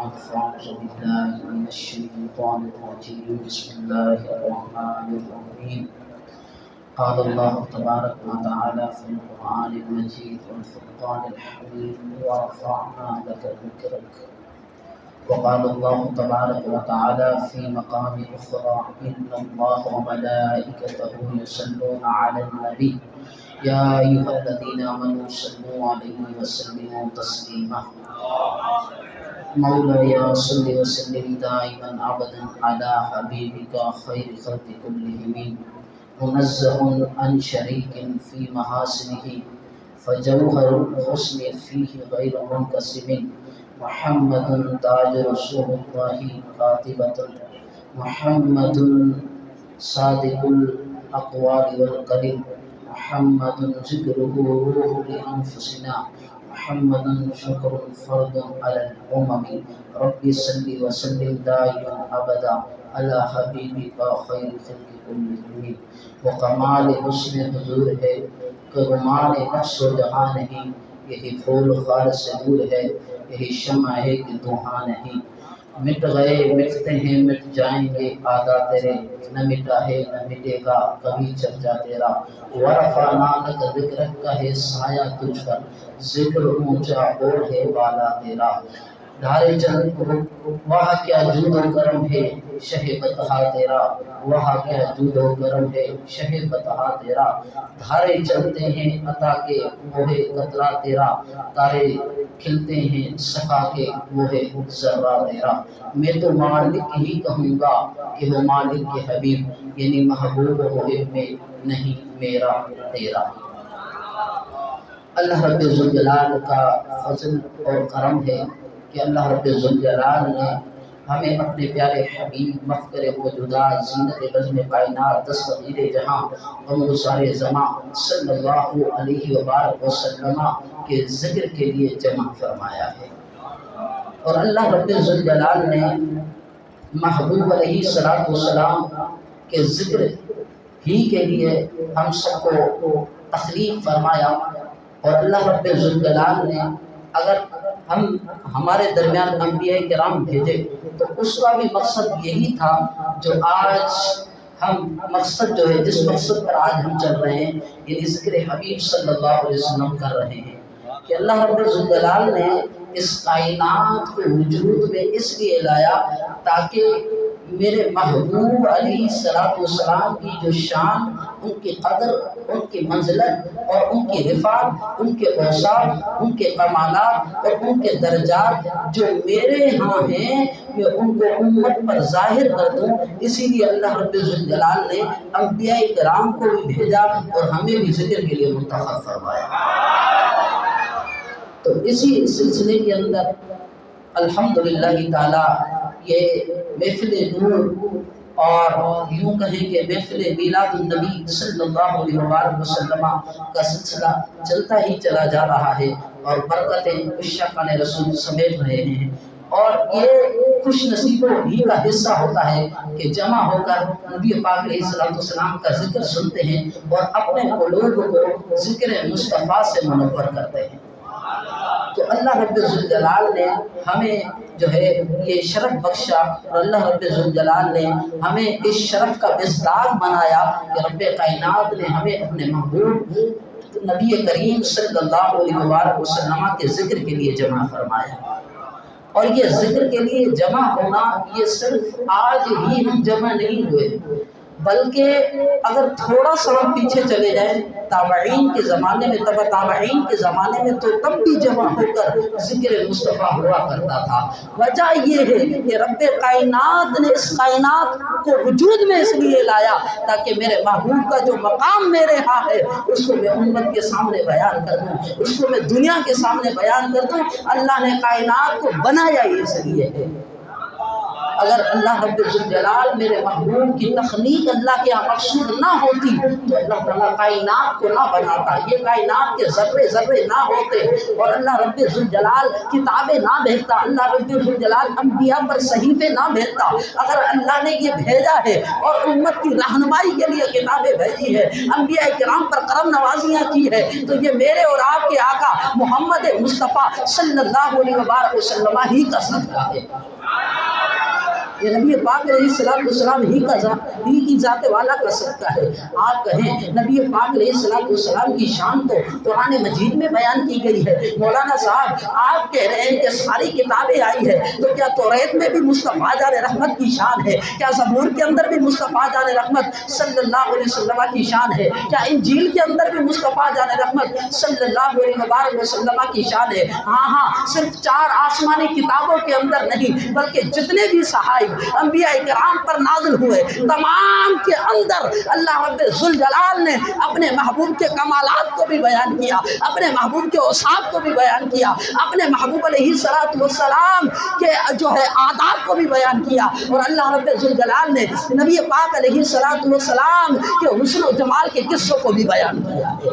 بعد فأعوذ بالله من الشيطان الرجيم بسم الله الرحمن الرحيم قال الله تبارك وتعالى في القرآن المجيد والفرقان الحميد ورفعنا لك ذكرك وقال الله تبارك وتعالى في مقام أخرى إن الله وملائكته يصلون على النبي يا أيها الذين آمنوا صلوا عليه وسلموا تسليما مولاي صل وسلم دائما أبدا على حبيبك خير خلق كلهم منزه عن شريك في محاسنه فجوهر الحسن فيه غير منقسم محمد تاج رسول الله قاطبة محمد صادق الأقوال والقلب محمد ذكره روح لأنفسنا محمد شكر فرد على الأمم ربي صل وسلم دائما أبدا على حبيبك خير خلق كلهم وکمال حسن حضور ہے کہ گمان نفس و جہاں نہیں یہی پھول خار سے دور ہے یہی شمع ہے کہ دھواں نہیں مٹ گئے مٹتے ہیں مٹ جائیں گے آدھا تیرے نہ مٹا ہے نہ مٹے گا کبھی چرچا تیرا ورفعنا لک ذکرک کا ہے سایہ تجھ پر ذکر اونچا اور ہے بالا تیرا دھارے چل وہاں کیا جود و کرم ہے شہ بتہا تیرا وہاں کیا جود و کرم ہے شہ بتہا تیرا دھارے چلتے ہیں عطا کے وہ ہے قطرہ تیرا تارے کھلتے ہیں صفا کے وہ ہے ذرہ تیرا میں تو مالک ہی کہوں گا کہ وہ مالک کے حبیب یعنی محبوب محب میں نہیں میرا تیرا اللہ رب ذوالجلال کا فضل اور کرم ہے کہ اللہ رب ذوالجلال نے ہمیں اپنے پیارے حبیب مفکر وجودات زینت بزم کائنات دستگیر جہاں ومگزار زماں صلی اللہ علیہ وبارک وسلم کے ذکر کے لیے جمع فرمایا ہے اور اللہ رب ذوالجلال نے محبوب علیہ السلام کے ذکر ہی کے لیے ہم سب کو تخلیق فرمایا اور اللہ رب ذوالجلال نے اگر ہم ہمارے درمیان انبیاء کرام بھیجے تو اس کا بھی مقصد یہی تھا جو آج ہم مقصد جو ہے جس مقصد پر آج ہم چل رہے ہیں یعنی ذکر حبیب صلی اللہ علیہ وسلم کر رہے ہیں کہ اللہ رب ذوالجلال نے اس کائنات کو وجود میں اس لیے لایا تاکہ میرے محبوب علیہ السلام کی جو شان ان کی قدر ان کی منزلت اور ان کی رفعت ان کے اوصاف ان کے کمالات اور ان کے درجات جو میرے ہاں ہیں میں ان کو امت پر ظاہر کر دوں اسی لیے اللہ رب ذوالجلال نے انبیاء کرام کو بھی بھیجا اور ہمیں بھی ذکر کے لیے منتخب فرمایا تو اسی سلسلے کے اندر الحمدللہ تعالی یہ محفل نور اور یوں کہیں کہ محفل میلاد النبی صلی اللہ علیہ وسلم کا سلسلہ چلتا ہی چلا جا رہا ہے اور برکتیں عشاقان رسول سمیٹ رہے ہیں اور یہ خوش نصیبوں ہی کا حصہ ہوتا ہے کہ جمع ہو کر نبی پاک علیہ السلام کا ذکر سنتے ہیں اور اپنے قلوب کو ذکر مصطفیٰ سے منور کرتے ہیں تو اللہ رب ذوالجلال نے ہمیں جو ہے یہ شرف بخشا اور اللہ رب ذوالجلال نے ہمیں اس شرف کا مصداق بنایا کہ رب کائنات نے ہمیں اپنے محبوب نبی کریم صلی اللہ علیہ وسلم کے ذکر کے لیے جمع فرمایا اور یہ ذکر کے لیے جمع ہونا یہ صرف آج ہی ہم جمع نہیں ہوئے بلکہ اگر تھوڑا سا ہم پیچھے چلے جائیں تابعین کے زمانے میں تابعین کے زمانے میں تو تب بھی جمع ہو کر ذکر مصطفیٰ ہوا کرتا تھا وجہ یہ ہے کہ رب کائنات نے اس کائنات کو وجود میں اس لیے لایا تاکہ میرے محبوب کا جو مقام میرے ہاں ہے اس کو میں امت کے سامنے بیان کر دوں اس کو میں دنیا کے سامنے بیان کر دوں اللہ نے کائنات کو بنایا ہی اس لیے ہے اگر اللہ رب الجلال میرے محبوب کی تخلیق اللہ کے یہاں مقصود نہ ہوتی تو اللہ تعالیٰ کائنات کو نہ بناتا، یہ کائنات کے ذرے ذرے نہ ہوتے، اور اللہ رب الجلال کتابیں نہ بھیجتا، اللہ رب الجلال انبیاء پر صحیفے نہ بھیجتا۔ اگر اللہ نے یہ بھیجا ہے اور امت کی رہنمائی کے لیے کتابیں بھیجی ہے، انبیاء کرام پر کرم نوازیاں کی ہے، تو یہ میرے اور آپ کے آقا محمد مصطفیٰ صلی اللہ علیہ وسلم ہی کا صدقہ ہے۔ یہ نبی پاک علیہ السلام ہی کی ذات والا کا صدقہ ہے۔ آپ کہیں نبی پاک علیہ السلام کی شان تو قرآن مجید میں بیان کی گئی ہے۔ مولانا صاحب آپ کہہ رہے ہیں کہ ساری کتابیں آئی ہے، تو کیا توریت میں بھی مصطفیٰ جان رحمت کی شان ہے؟ کیا زبور کے اندر بھی مصطفیٰ جان رحمت صلی اللہ علیہ وسلم کی شان ہے؟ کیا انجیل کے اندر بھی مصطفیٰ جان رحمت صلی اللہ علیہ وسلم کی شان ہے؟ ہاں، صرف 4 آسمانی کتابوں کے اندر نہیں، بلکہ جتنے بھی صحائف انبیاء کرام پر نازل ہوئے تمام کے اندر اللہ رب ذوالجلال نے اپنے محبوب کے کمالات کو بھی بیان کیا، اپنے محبوب کے اوصاف کو بھی بیان کیا، اپنے محبوب علیہ السلام کے جو ہے آداب کو بھی بیان کیا، اور اللہ رب ذوالجلال نے نبی پاک علیہ السلام کے حسن و جمال کے قصوں کو بھی بیان کیا ہے۔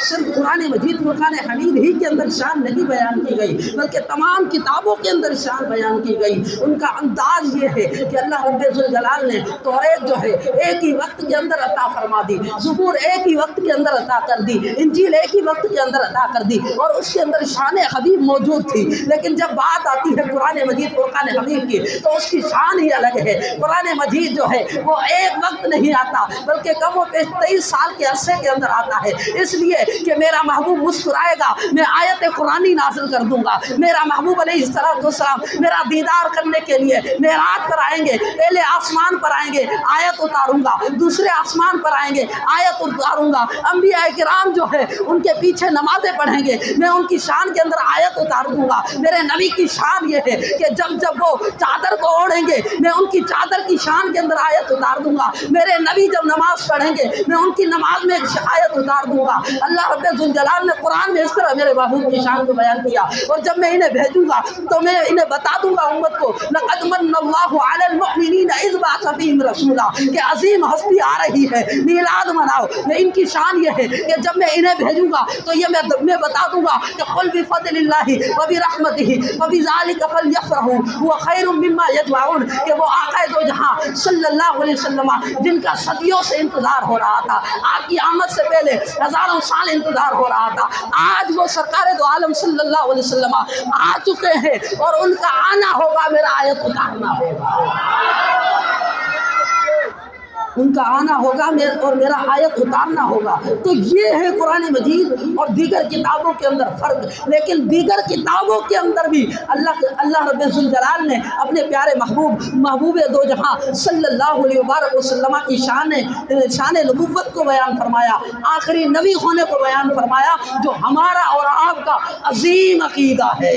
صرف قرآن مجید فرقان حمید ہی کے اندر شان نہیں بیان کی گئی، بلکہ تمام کتابوں کے اندر شان بیان کی گئی۔ ان کا انداز یہ ہے کہ اللہ رب الجلال نے توریت جو ہے ایک ہی وقت کے اندر عطا فرما دی، زبور ایک ہی وقت کے اندر عطا کر دی، انجیل ایک ہی وقت کے اندر عطا کر دی، اور اس کے اندر شان حبیب موجود تھی۔ لیکن جب بات آتی ہے قرآن مجید فرقان حمید کی تو اس کی شان ہی الگ ہے۔ قرآن مجید جو ہے وہ ایک وقت نہیں آتا، بلکہ کم و بیش 23 سال کے عرصے کے اندر آتا ہے، اس لیے کہ میرا محبوب مسکرائے گا میں آیت قرآنی نازل کر دوں گا۔ میرا محبوب علیہ السلام میرا دیدار کرنے کے لیے معراج پر آئیں گے، پہلے آسمان پر آئیں گے آیت اتاروں گا، دوسرے آسمان پر آئیں گے آیت اتاروں گا۔ انبیاء کرام جو ہے ان کے پیچھے نمازیں پڑھیں گے، میں ان کی شان کے اندر آیت اتار دوں گا۔ میرے نبی کی شان یہ ہے کہ جب وہ چادر کو اوڑھیں گے میں ان کی چادر کی شان کے اندر آیت اتار دوں گا۔ میرے نبی جب نماز پڑھیں گے میں ان کی نماز میں آیت اتار دوں گا۔ اللہ رب الجلال نے قرآن میں اس طرح میرے محبوب کی شان کو بیان کیا، اور جب میں انہیں بھیجوں گا تو میں انہیں بتا دوں گا امت کو لقد من اللہ علی المؤمنین اذ بعث فیہم رسولا، کہ عظیم ہستی آ رہی ہے میلاد مناؤ۔ میں ان کی شان یہ ہے کہ جب میں انہیں بھیجوں گا تو یہ میں بتا دوں گا کہ قل بفضل اللہ وبرحمتہ فبذلک فلیفرحوا هو خیر مما یجمعون، کہ وہ آقا دو جہاں صلی اللہ علیہ وسلم جن کا صدیوں سے انتظار ہو رہا تھا، آپ کی آمد سے پہلے ہزاروں سال انتظار ہو رہا تھا، آج وہ سرکار دو عالم صلی اللہ علیہ وسلم آ چکے ہیں، اور ان کا آنا ہوگا میرا آیت اتارنا ہوگا، ان کا آنا ہوگا اور میرا آیت اتارنا ہوگا۔ تو یہ ہے قرآن مجید اور دیگر کتابوں کے اندر فرق۔ لیکن دیگر کتابوں کے اندر بھی اللہ رب الجلال نے اپنے پیارے محبوب دو جہاں صلی اللہ علیہ وسلم کی شان نبوت کو بیان فرمایا، آخری نبی ہونے کو بیان فرمایا، جو ہمارا اور آپ کا عظیم عقیدہ ہے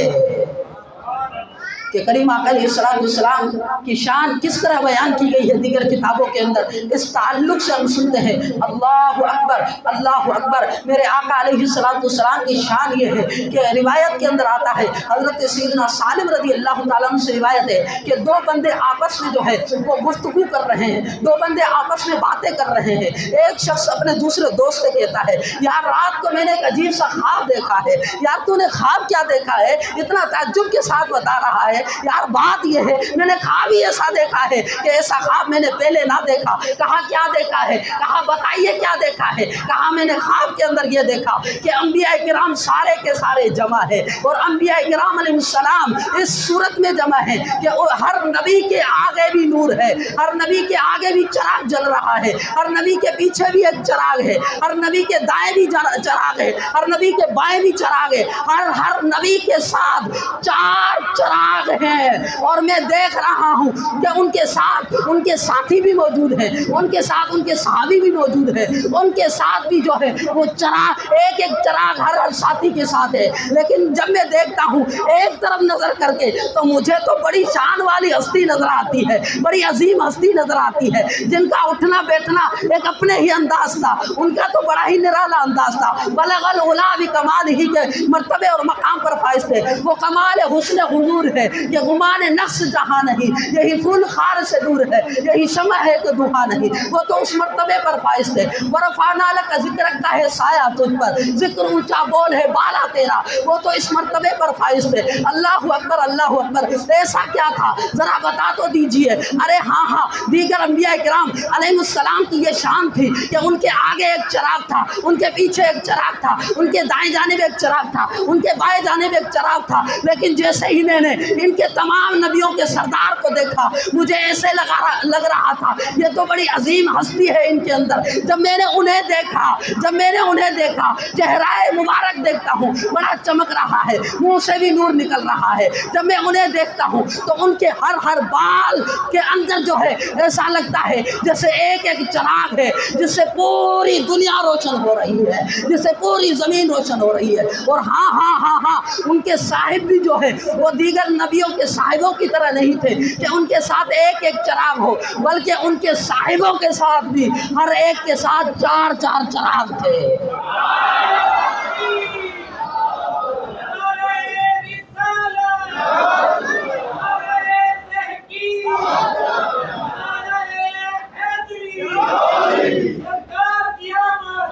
کہ کریم آقا علیہ السلام کی شان کس طرح بیان کی گئی ہے دیگر کتابوں کے اندر۔ اس تعلق سے ہم سنتے ہیں اللہ اکبر اللہ اکبر۔ میرے آقا علیہ السلام کی شان یہ ہے کہ روایت کے اندر آتا ہے، حضرت سیدنا سالم رضی اللہ تعالیٰ عنہ سے روایت ہے کہ 2 بندے آپس میں جو ہے وہ گفتگو کر رہے ہیں، 2 بندے آپس میں باتیں کر رہے ہیں۔ ایک شخص اپنے دوسرے دوست سے کہتا ہے یار رات کو میں نے ایک عجیب سا خواب دیکھا ہے، یار تو نے خواب کیا دیکھا ہے؟ اتنا تعجب کے ساتھ بتا رہا ہے یار بات یہ ہے میں نے خواب ہی ایسا دیکھا ہے کہ ایسا خواب میں نے پہلے نہ دیکھا۔ کہا کیا دیکھا ہے؟ کہا بتائیے کیا دیکھا ہے؟ کہا میں نے خواب کے اندر یہ دیکھا کہ انبیاء کرام سارے کے سارے جمع ہے، اور انبیاء کرام علیہ السلام اس صورت میں جمع ہے کہ ہر نبی کے آگے بھی نور ہے، ہر نبی کے آگے بھی چراغ جل رہا ہے، ہر نبی کے پیچھے بھی ایک چراغ ہے، ہر نبی کے دائیں بھی چراغ ہے، ہر نبی کے بائیں بھی چراغ ہے، ہر نبی کے ساتھ 4 چراغ ہیں، اور میں دیکھ رہا ہوں کہ ان کے ساتھ ان کے ساتھی بھی موجود ہیں، ان کے ساتھ ان کے صحابی بھی موجود ہیں، ان کے ساتھ بھی جو ہے وہ چراغ ایک چراغ ہر ساتھی کے ساتھ ہے۔ لیکن جب میں دیکھتا ہوں ایک طرف نظر کر کے تو مجھے تو بڑی شان والی ہستی نظر آتی ہے، بڑی عظیم ہستی نظر آتی ہے، جن کا اٹھنا بیٹھنا ایک اپنے ہی انداز تھا، ان کا تو بڑا ہی نرالا انداز تھا۔ بلغ العلا بکمال ہی کے مرتبے اور مقام پر فائز تھے، وہ کمال حسن حضور ہے کہ غمان نقص جہاں نہیں، یہی پھول خار سے دور ہے، یہی شمع ہے کہ دھواں نہیں، وہ تو اس مرتبے پر فائز تھے۔ ورفعنا لک ذکرک کا ہے سایہ تجھ پر، ذکر اونچا بول ہے بالا تیرا، وہ تو اس مرتبے پر فائز تھے۔ اللہ اکبر اللہ اکبر۔ ایسا کیا تھا ذرا بتا تو دیجئے۔ ارے ہاں دیگر انبیاء کرام علیہ السلام کی یہ شان تھی کہ ان کے آگے ایک چراغ تھا، ان کے پیچھے ایک چراغ تھا، ان کے دائیں جانب ایک چراغ تھا، ان کے بائیں جانب ایک چراغ تھا، لیکن جیسے ہی میں نے ان کے تمام نبیوں کے سردار کو دیکھا مجھے ایسے لگ رہا تھا یہ تو بڑی عظیم ہستی ہے ان کے اندر۔ جب میں نے انہیں دیکھا چہرہ مبارک دیکھتا ہوں بڑا چمک رہا ہے، منہ سے بھی نور نکل رہا ہے۔ جب میں انہیں دیکھتا ہوں تو ان کے ہر بال کے اندر جو ہے ایسا لگتا ہے جیسے ایک ایک چراغ ہے جس سے پوری دنیا روشن ہو رہی ہے، جس سے پوری زمین روشن ہو رہی ہے۔ اور ہاں ان کے صاحب بھی جو ہے وہ دیگر نبیوں کے صاحبوں کی طرح نہیں تھے کہ ان کے ساتھ ایک ایک چراغ ہو، بلکہ ان کے صاحبوں کے ساتھ بھی ہر ایک کے ساتھ چار چار چراغ تھے۔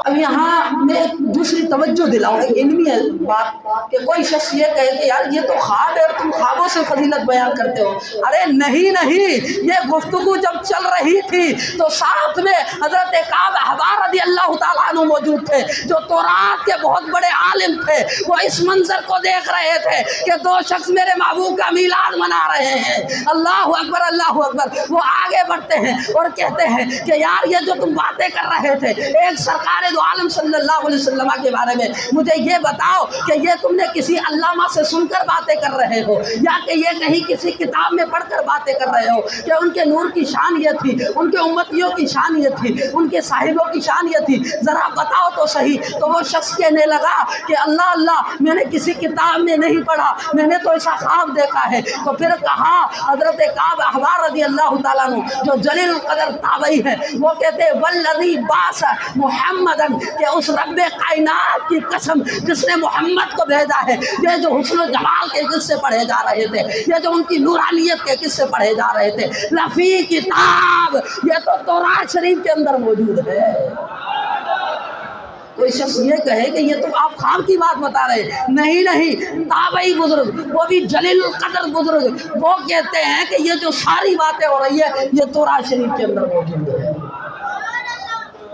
اب یہاں میں ایک دوسری توجہ دلاؤں گا، علمی ہے بات، کہ کوئی شخص یہ کہے کہ یار یہ تو خواب ہے اور تم خوابوں سے فضیلت بیان کرتے ہو۔ ارے نہیں، یہ گفتگو جب چل رہی تھی تو ساتھ میں حضرت کعب احبار رضی اللہ تعالیٰ عنہ موجود تھے جو تورات کے بہت بڑے عالم تھے۔ وہ اس منظر کو دیکھ رہے تھے کہ دو شخص میرے محبوب کا میلاد منا رہے ہیں۔ اللہ اکبر اللہ اکبر۔ وہ آگے بڑھتے ہیں اور کہتے ہیں کہ یار یہ جو تم باتیں کر رہے تھے ایک سرکار دو عالم صلی اللہ علیہ وسلم کے بارے میں، مجھے یہ بتاؤ کہ یہ تم نے کسی علامہ سے سن کر باتیں کر رہے ہو یا کہ یہ کہیں کسی کتاب میں پڑھ کر باتیں کر رہے ہو کہ ان کے نور کی شان یہ تھی، ان کے امتیوں کی شان یہ تھی، ان کے صاحبوں کی شان یہ تھی، ذرا بتاؤ تو صحیح۔ تو وہ شخص کہنے لگا کہ اللہ میں نے کسی کتاب میں نہیں پڑھا، میں نے تو ایسا خواب دیکھا ہے۔ تو پھر کہا حضرت کعب احبار رضی اللہ تعالیٰ عنہ جو جلیل القدر تابعی ہے، وہ کہتے والذی بعث محمدن، کہ اس رب کائنات کی قسم جس نے محمد کو بھیجا ہے، یہ جو حسن و جمال کے قصے پڑھے جا رہے تھے، یہ جو ان کی نورانیت کے قصے پڑھے جا رہے تھے، لفی کتاب، یہ تو تورات شریف کے اندر موجود ہے۔ کوئی شخص یہ کہے کہ یہ تو آپ خواب کی بات بتا رہے ہیں، نہیں، تابعی بزرگ، وہ بھی جلیل القدر بزرگ، وہ کہتے ہیں کہ یہ جو ساری باتیں ہو رہی ہے یہ تورات شریف کے اندر موجود ہے۔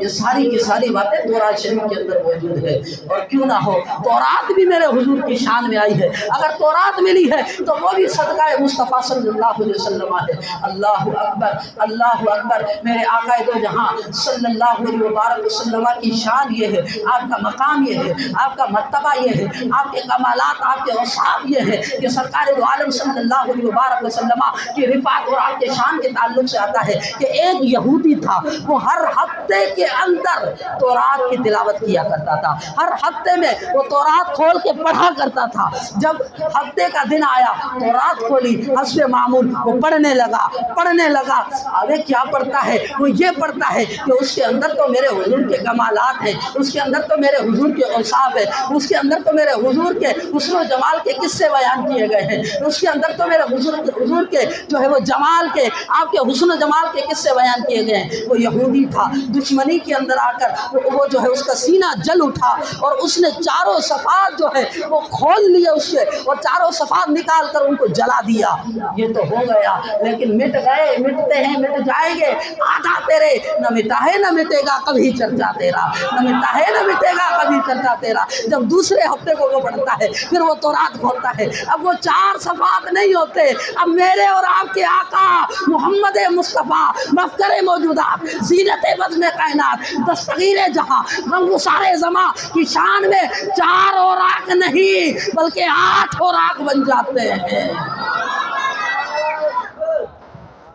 یہ ساری کی ساری باتیں تورات شریف کے اندر موجود ہے۔ اور کیوں نہ ہو، تورات بھی میرے حضور کی شان میں آئی ہے۔ اگر تورات ملی ہے تو وہ بھی صدقہ مصطفیٰ صلی اللہ علیہ وسلم ہے۔ اللہ اکبر اللہ اکبر۔ میرے آقا دو جہاں صلی اللہ علیہ وبارک وسلم کی شان یہ ہے، آپ کا مقام یہ ہے، آپ کا مرتبہ یہ ہے، آپ کے کمالات، آپ کے اوصاف یہ ہے کہ سرکار دو عالم صلی اللہ علیہ وبارک وسلم کی رفعت اور آپ کے شان کے تعلق سے آتا ہے کہ ایک یہودی تھا، وہ ہر ہفتے کے اندر تورات کی تلاوت کیا کرتا تھا۔ ہر ہفتے میں وہ تورات کھول کے پڑھا کرتا تھا۔ جب ہفتے کا دن آیا تورات کھولی، حسب معمول وہ پڑھنے لگا۔ ابے کیا پڑھتا ہے؟ وہ یہ پڑھتا ہے کہ اس کے اندر تو میرے حضور کے کمالات ہیں، اس کے اندر تو میرے حضور کے اوصاف ہیں، اس کے اندر تو میرے حضور کے حسن و جمال کے قصے بیان کیے گئے ہیں، اس کے اندر تو میرے حضور کے جو ہے وہ جمال کے، آپ کے حسن و جمال کے قصے بیان کیے گئے ہیں۔ وہ یہودی تھا، دشمنی کے اندر آ کر وہ جو ہے اس کا سینہ جل اٹھا اور اس نے چاروں صفات جو ہے وہ کھول لیے اس سے، اور چاروں صفات نکال کر ان کو جلا دیا۔ یہ تو ہو گیا، لیکن مٹ گئے، مٹتے ہیں، مٹ جائیں گے، آدھا تیرے، نہ مٹا ہے نہ مٹے گا کبھی چرچا تیرا، نہ مٹا ہے نہ مٹے گا کبھی چرچا تیرا۔ جب دوسرے ہفتے کو وہ پڑھتا ہے پھر وہ تورات کھولتا ہے، اب وہ چار صفات نہیں ہوتے، اب میرے اور آپ کے آقا محمد مصطفیٰ مفکر موجودات، زینت بزم کائنات، دستگیر جہاں، رنگ سارے زماں کی شان میں چار اوراق نہیں بلکہ 8 اوراق بن جاتے ہیں۔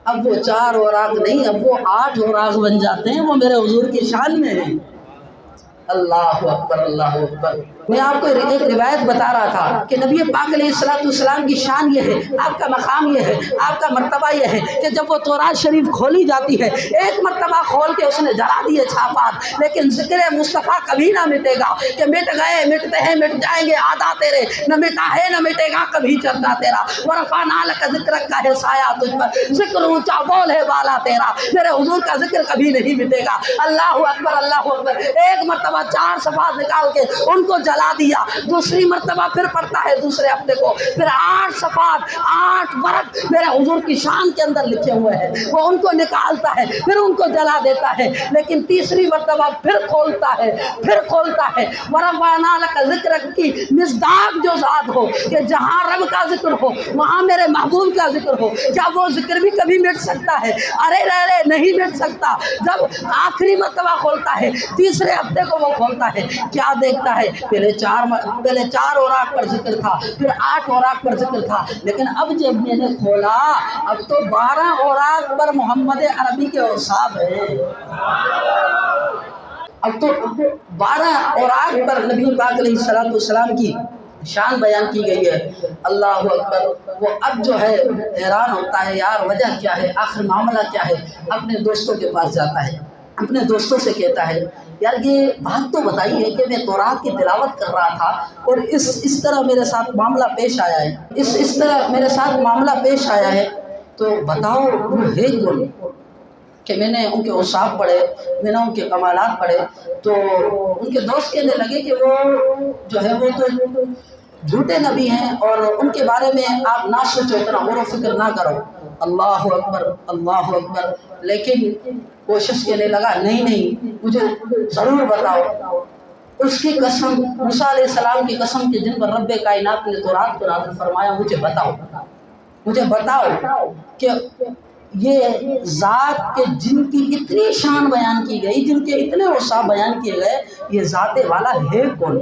اب وہ 4 اوراق نہیں، اب وہ 8 اوراق بن جاتے ہیں، وہ میرے حضور کی شان میں ہیں۔ اللہ اکبر اللہ اکبر۔ میں آپ کو ایک روایت بتا رہا تھا کہ نبی پاک علیہ السلام کی شان یہ ہے، آپ کا مقام یہ ہے، آپ کا مرتبہ یہ ہے کہ جب وہ تورات شریف کھولی جاتی ہے، ایک مرتبہ کھول کے اس نے جلا دیے چھاپات، لیکن ذکر مصطفیٰ کبھی نہ مٹے گا کہ مٹ گئے، مٹتے ہیں، مٹ جائیں گے عادا تیرے، نہ مٹا ہے نہ مٹے گا کبھی چرچا تیرا، ورفعنا لک ذکرک کا ہے سایہ تجھ پر، ذکر اونچا بول ہے بالا تیرا، میرے حضور کا ذکر کبھی نہیں مٹے گا۔ اللہ اکبر، اللہ اکبر۔ ایک مرتبہ 4 صفحات نکال کے ان کو جلا دیا، دوسری مرتبہ پھر پڑھتا ہے دوسرے ہفتے کو، پھر 8 صفحات 8 برق میرے حضور کی شان کے اندر لکھے ہوئے ہیں، وہ ان کو نکالتا ہے، پھر ان کو جلا دیتا ہے، لیکن تیسری مرتبہ پھر کھولتا ہے، پھر کھولتا ہے۔ ورفعنا لک ذکرک کی مصداق جو ذات ہو کہ جہاں رب کا ذکر ہو وہاں میرے محبوب کا ذکر ہو، کیا وہ ذکر بھی کبھی مٹ سکتا ہے؟ ارے رے نہیں مٹ سکتا۔ جب آخری مرتبہ کھولتا ہے، تیسرے ہفتے کو وہ کھولتا ہے، کیا دیکھتا ہے؟ پہلے 4 اوراق پر ذکر تھا، پھر 8 اوراق پر ذکر تھا، لیکن اب جب میں نے کھولا اب تو 12 اوراق پر محمد عربی کے اوصاف ہیں۔ اب تو 12 اوراق پر نبی پاک علیہ السلام کی شان بیان کی گئی ہے۔ اللہ اکبر۔ وہ اب جو ہے حیران ہوتا ہے، یار وجہ کیا ہے، آخر معاملہ کیا ہے؟ اپنے دوستوں کے پاس جاتا ہے، اپنے دوستوں سے کہتا ہے، یار یہ بات تو بتائیے کہ میں تورات کی تلاوت کر رہا تھا اور اس طرح میرے ساتھ معاملہ پیش آیا ہے، اس طرح میرے ساتھ معاملہ پیش آیا ہے، تو بتاؤ وہ ہے کون؟ کہ میں نے ان کے اوصاف پڑھے، میں نے ان کے کمالات پڑھے، تو ان کے دوست کہنے لگے کہ وہ جو ہے وہ تو جھوٹے نبی ہیں اور ان کے بارے میں آپ نہ سوچو، اتنا غور و فکر نہ کرو۔ اللہ اکبر، اللہ اکبر۔ لیکن کوشش کرنے لگا، نہیں مجھے ضرور بتاؤ، اس کی قسم، موسیٰ علیہ السلام کی قسم کہ جن پر رب کائنات نے تورات کو نازل فرمایا، مجھے بتاؤ کہ یہ ذات کے جن کی اتنی شان بیان کی گئی، جن کے اتنے اوصاف بیان کیے گئے، یہ ذات والا ہے کون؟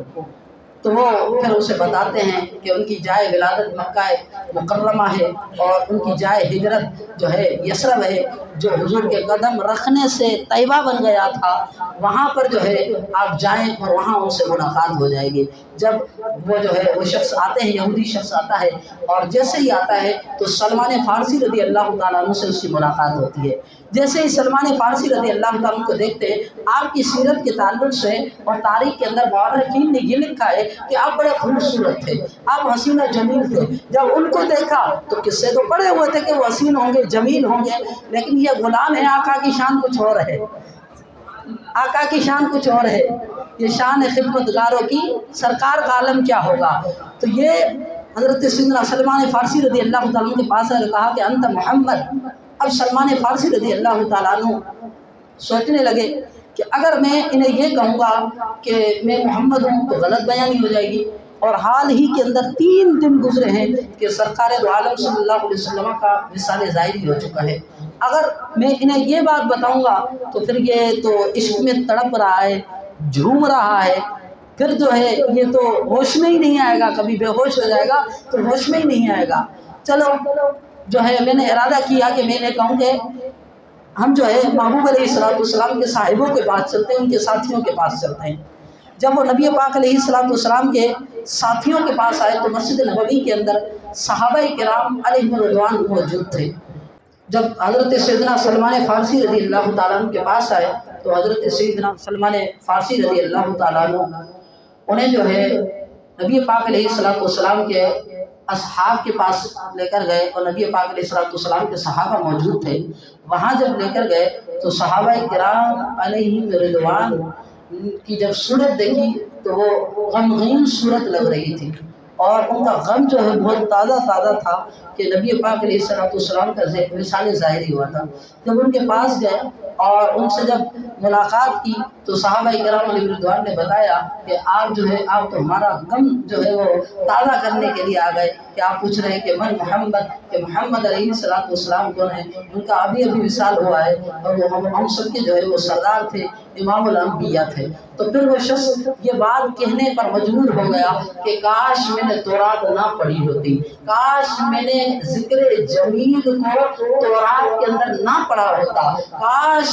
تو وہ پھر اسے بتاتے ہیں کہ ان کی جائے ولادت مکہ مکرمہ ہے اور ان کی جائے ہجرت جو ہے یثرب ہے، جو حضور کے قدم رکھنے سے طیبہ بن گیا تھا، وہاں پر جو ہے آپ جائیں اور وہاں ان سے ملاقات ہو جائے گی۔ جب وہ جو ہے وہ شخص آتے ہیں، یہودی شخص آتا ہے، اور جیسے ہی آتا ہے تو سلمان فارسی رضی اللہ تعالیٰ عنہ سے اس کی ملاقات ہوتی ہے۔ جیسے ہی سلمان فارسی رضی اللہ تعالیٰ عنہ کو دیکھتے ہیں، آپ کی سیرت کے تعلق سے اور تاریخ کے اندر مورخین نے یہ لکھا ہے کہ آپ بڑے خوبصورت تھے، آپ حسین و جمیل تھے۔ جب ان کو دیکھا تو قصے تو پڑے ہوئے تھے کہ وہ حسین ہوں گے، جمیل ہوں گے، لیکن یہ غلام ہے، آقا کی شان کچھ اور ہے، آقا کی شان کچھ اور ہے، یہ شان خدمت گاروں کی، سرکار کا عالم کیا ہوگا؟ تو یہ حضرت سیدنا سلمان فارسی رضی اللہ تعالیٰ عنہ کے پاس ہے، کہا کہ انت محمد۔ اب سلمان فارسی رضی اللہ تعالیٰ عنہ سوچنے لگے کہ اگر میں انہیں یہ کہوں گا کہ میں محمد ہوں تو غلط بیانی ہو جائے گی، اور حال ہی کے اندر 3 دن گزرے ہیں کہ سرکار دو عالم صلی اللہ علیہ وسلم کا وصال ظاہری ہو چکا ہے، اگر میں انہیں یہ بات بتاؤں گا تو پھر یہ تو عشق میں تڑپ رہا ہے، جھوم رہا ہے، پھر جو ہے یہ تو ہوش میں ہی نہیں آئے گا، کبھی بے ہوش ہو جائے گا تو ہوش میں ہی نہیں آئے گا۔ چلو جو ہے میں نے ارادہ کیا کہ میں نے کہوں کہ ہم جو ہے محبوب علیہ السلام کے صاحبوں کے پاس چلتے ہیں، ان کے ساتھیوں کے پاس چلتے ہیں۔ جب وہ نبی پاک علیہ السلام کے ساتھیوں کے پاس آئے تو مسجد نبوی کے اندر صحابہ کرام علیہم رضوان موجود تھے۔ جب حضرت سیدنا سلمان فارسی رضی اللہ تعالیٰ عنہ کے پاس آئے تو حضرت سیدنا سلمان فارسی رضی اللہ تعالیٰ عنہ انہیں جو ہے نبی پاک علیہ السلام کے اصحاب کے پاس لے کر گئے، اور نبی پاک علیہ السلام کے صحابہ موجود تھے۔ وہاں جب لے کر گئے تو صحابہ کرام علیہم رضوان کی جب صورت دیکھی تو وہ غمگین صورت لگ رہی تھی، اور ان کا غم جو ہے بہت تازہ تھا کہ نبی پاک علیہ السلام کا وصال ظاہری ہوا تھا۔ جب ان کے پاس گئے اور ان سے جب ملاقات کی تو صحابہ کرام علیہ رضوان نے بتایا کہ آپ جو ہے آپ تو ہمارا غم جو ہے وہ تازہ کرنے کے لیے آ گئے، کہ آپ پوچھ رہے ہیں کہ من محمد، کہ محمد علیہ السلام کون ہے؟ ان کا ابھی وصال ہوا ہے، اور وہ ہم سب کے جو ہے وہ سردار تھے، امام الانبیاء تھے۔ تو پھر وہ شخص یہ بات کہنے پر مجبور ہو گیا کہ کاش میں نے تورات نہ پڑھی ہوتی، کاش میں نے ذکر جمیل کو تورات کے اندر نہ پڑھا ہوتا، کاش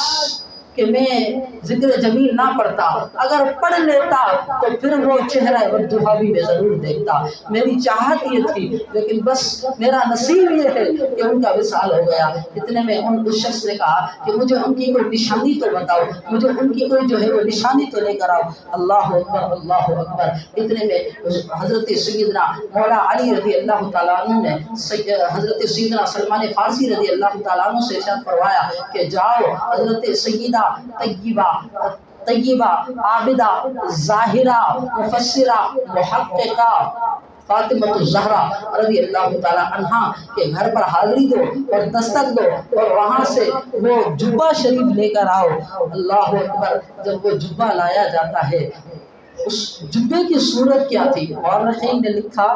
کہ میں ذکر جمیل نہ پڑھتا، اگر پڑھ لیتا تو پھر وہ چہرہ بددعا بھی میں ضرور دیکھتا۔ میری چاہت یہ تھی، لیکن بس میرا نصیب یہ ہے کہ ان کا وصال ہو گیا۔ اتنے میں اس شخص نے کہا کہ مجھے ان کی کوئی نشانی تو بتاؤ، مجھے ان کی کوئی جو ہے وہ نشانی تو لے کر آؤ۔ اللہ اکبر اللہ اکبر۔ اتنے میں حضرت سیدنا مولا علی رضی اللہ تعالیٰ عنہ نے حضرت سیدنا سلمان فارسی رضی اللہ تعالیٰ عنہ سے ارشاد فرمایا کہ جاؤ حضرت سیدہ طیبہ عابدہ ظاہرہ مفسرہ محققہ فاطمہ الزہرا رضی اللہ تعالیٰ عنہا کے گھر پر حاضری دو اور دستک دو اور وہاں سے وہ جبہ شریف لے کر آؤ۔ اللہ اکبر۔ جب وہ جبہ لایا جاتا ہے، اس جبے کی صورت کیا تھی؟ مورخین نے لکھا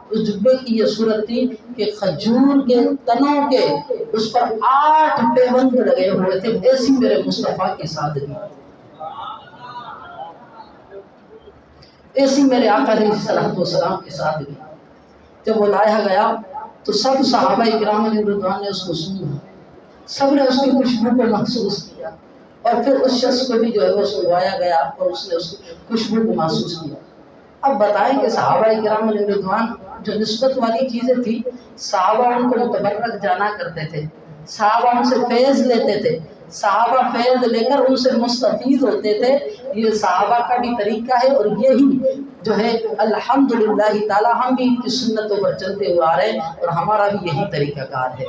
اس جبے کی یہ صورت تھی کہ کھجور کے تنوں کے اس پر 8 پیوند لگے ہوئے تھے۔ ایسی میرے مصطفیٰ کی سادگی، ایسی میرے آقا علیہ الصلوۃ والسلام کی سادگی۔ جب وہ لایا گیا تو سب صحابہ کرام علیہ رضوان نے اس کو سنا، سب نے اس کی خوشبو کو محسوس کیا، اور پھر اس شخص کو بھی جو ہے وہ سنوایا گیا اور اس نے اس کی خوشبو کو محسوس کیا۔ اب بتائیں کہ صحابہ کرام علیہ رضوان جو نسبت والی چیزیں تھی، صحابہ ان کو متبرک جانا کرتے تھے، صحابہ ان سے فیض لیتے تھے، صحابہ فیض لے کر ان سے مستفید ہوتے تھے۔ یہ صحابہ کا بھی طریقہ ہے، اور یہی جو ہے الحمدللہ تعالی ہم بھی ان کی سنتوں پر چلتے ہوئے آ رہے ہیں، اور ہمارا بھی یہی طریقہ کار ہے۔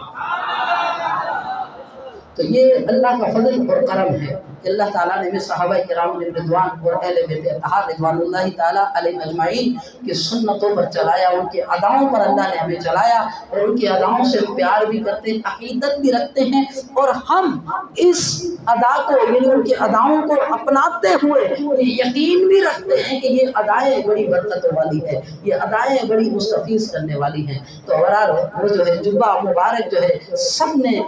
تو یہ اللہ کا فضل اور کرم ہے کہ اللہ تعالیٰ نے ہمیں صحابہ کرام علیہ رضوان اور اہل بیت اطہار رضوان اللہ تعالیٰ علیہ اجمعین کی سنتوں پر چلایا، ان کی اداؤں پر اللہ نے ہمیں چلایا، اور ان کی اداؤں سے پیار بھی کرتے ہیں، عقیدت بھی رکھتے ہیں، اور ہم اس ادا کو یعنی ان کی اداؤں کو اپناتے ہوئے یقین بھی رکھتے ہیں کہ یہ ادائیں بڑی برکتوں والی ہے، یہ ادائیں بڑی مستفیض کرنے والی ہیں۔ تو بہرحال وہ جو ہے جبہ مبارک جو ہے سب نے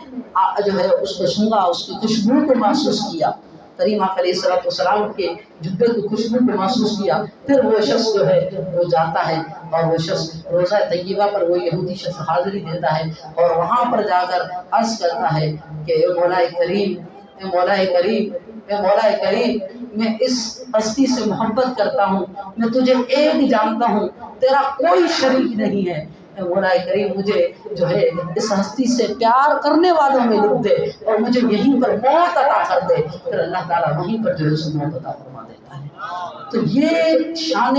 جو ہے اس کو سنگا، اس کی خوشبو کو محسوس کیا، کریم آقا علیہ السلام کے جبے کی خوشبو کو محسوس کیا۔ پھر وہ شخص جو ہے وہ جاتا ہے، اور وہ شخص روضہ طیبہ پر وہ یہودی شخص حاضری دیتا ہے، اور وہاں پر جا کر عرض کرتا ہے کہ اے مولا کریم، اے مولا کریم، اے مولا کریم، میں اس ہستی سے محبت کرتا ہوں، میں تجھے ایک جانتا ہوں، تیرا کوئی شریک نہیں ہے، اے مولا کریم مجھے جو ہے اس ہستی سے پیار کرنے والوں میں لکھ دے، اور مجھے یہیں پر موت عطا کر دے۔ پھر اللہ تعالیٰ وہیں پر جو ہے اسے موت عطا فرما دیتا ہے۔ تو یہ شان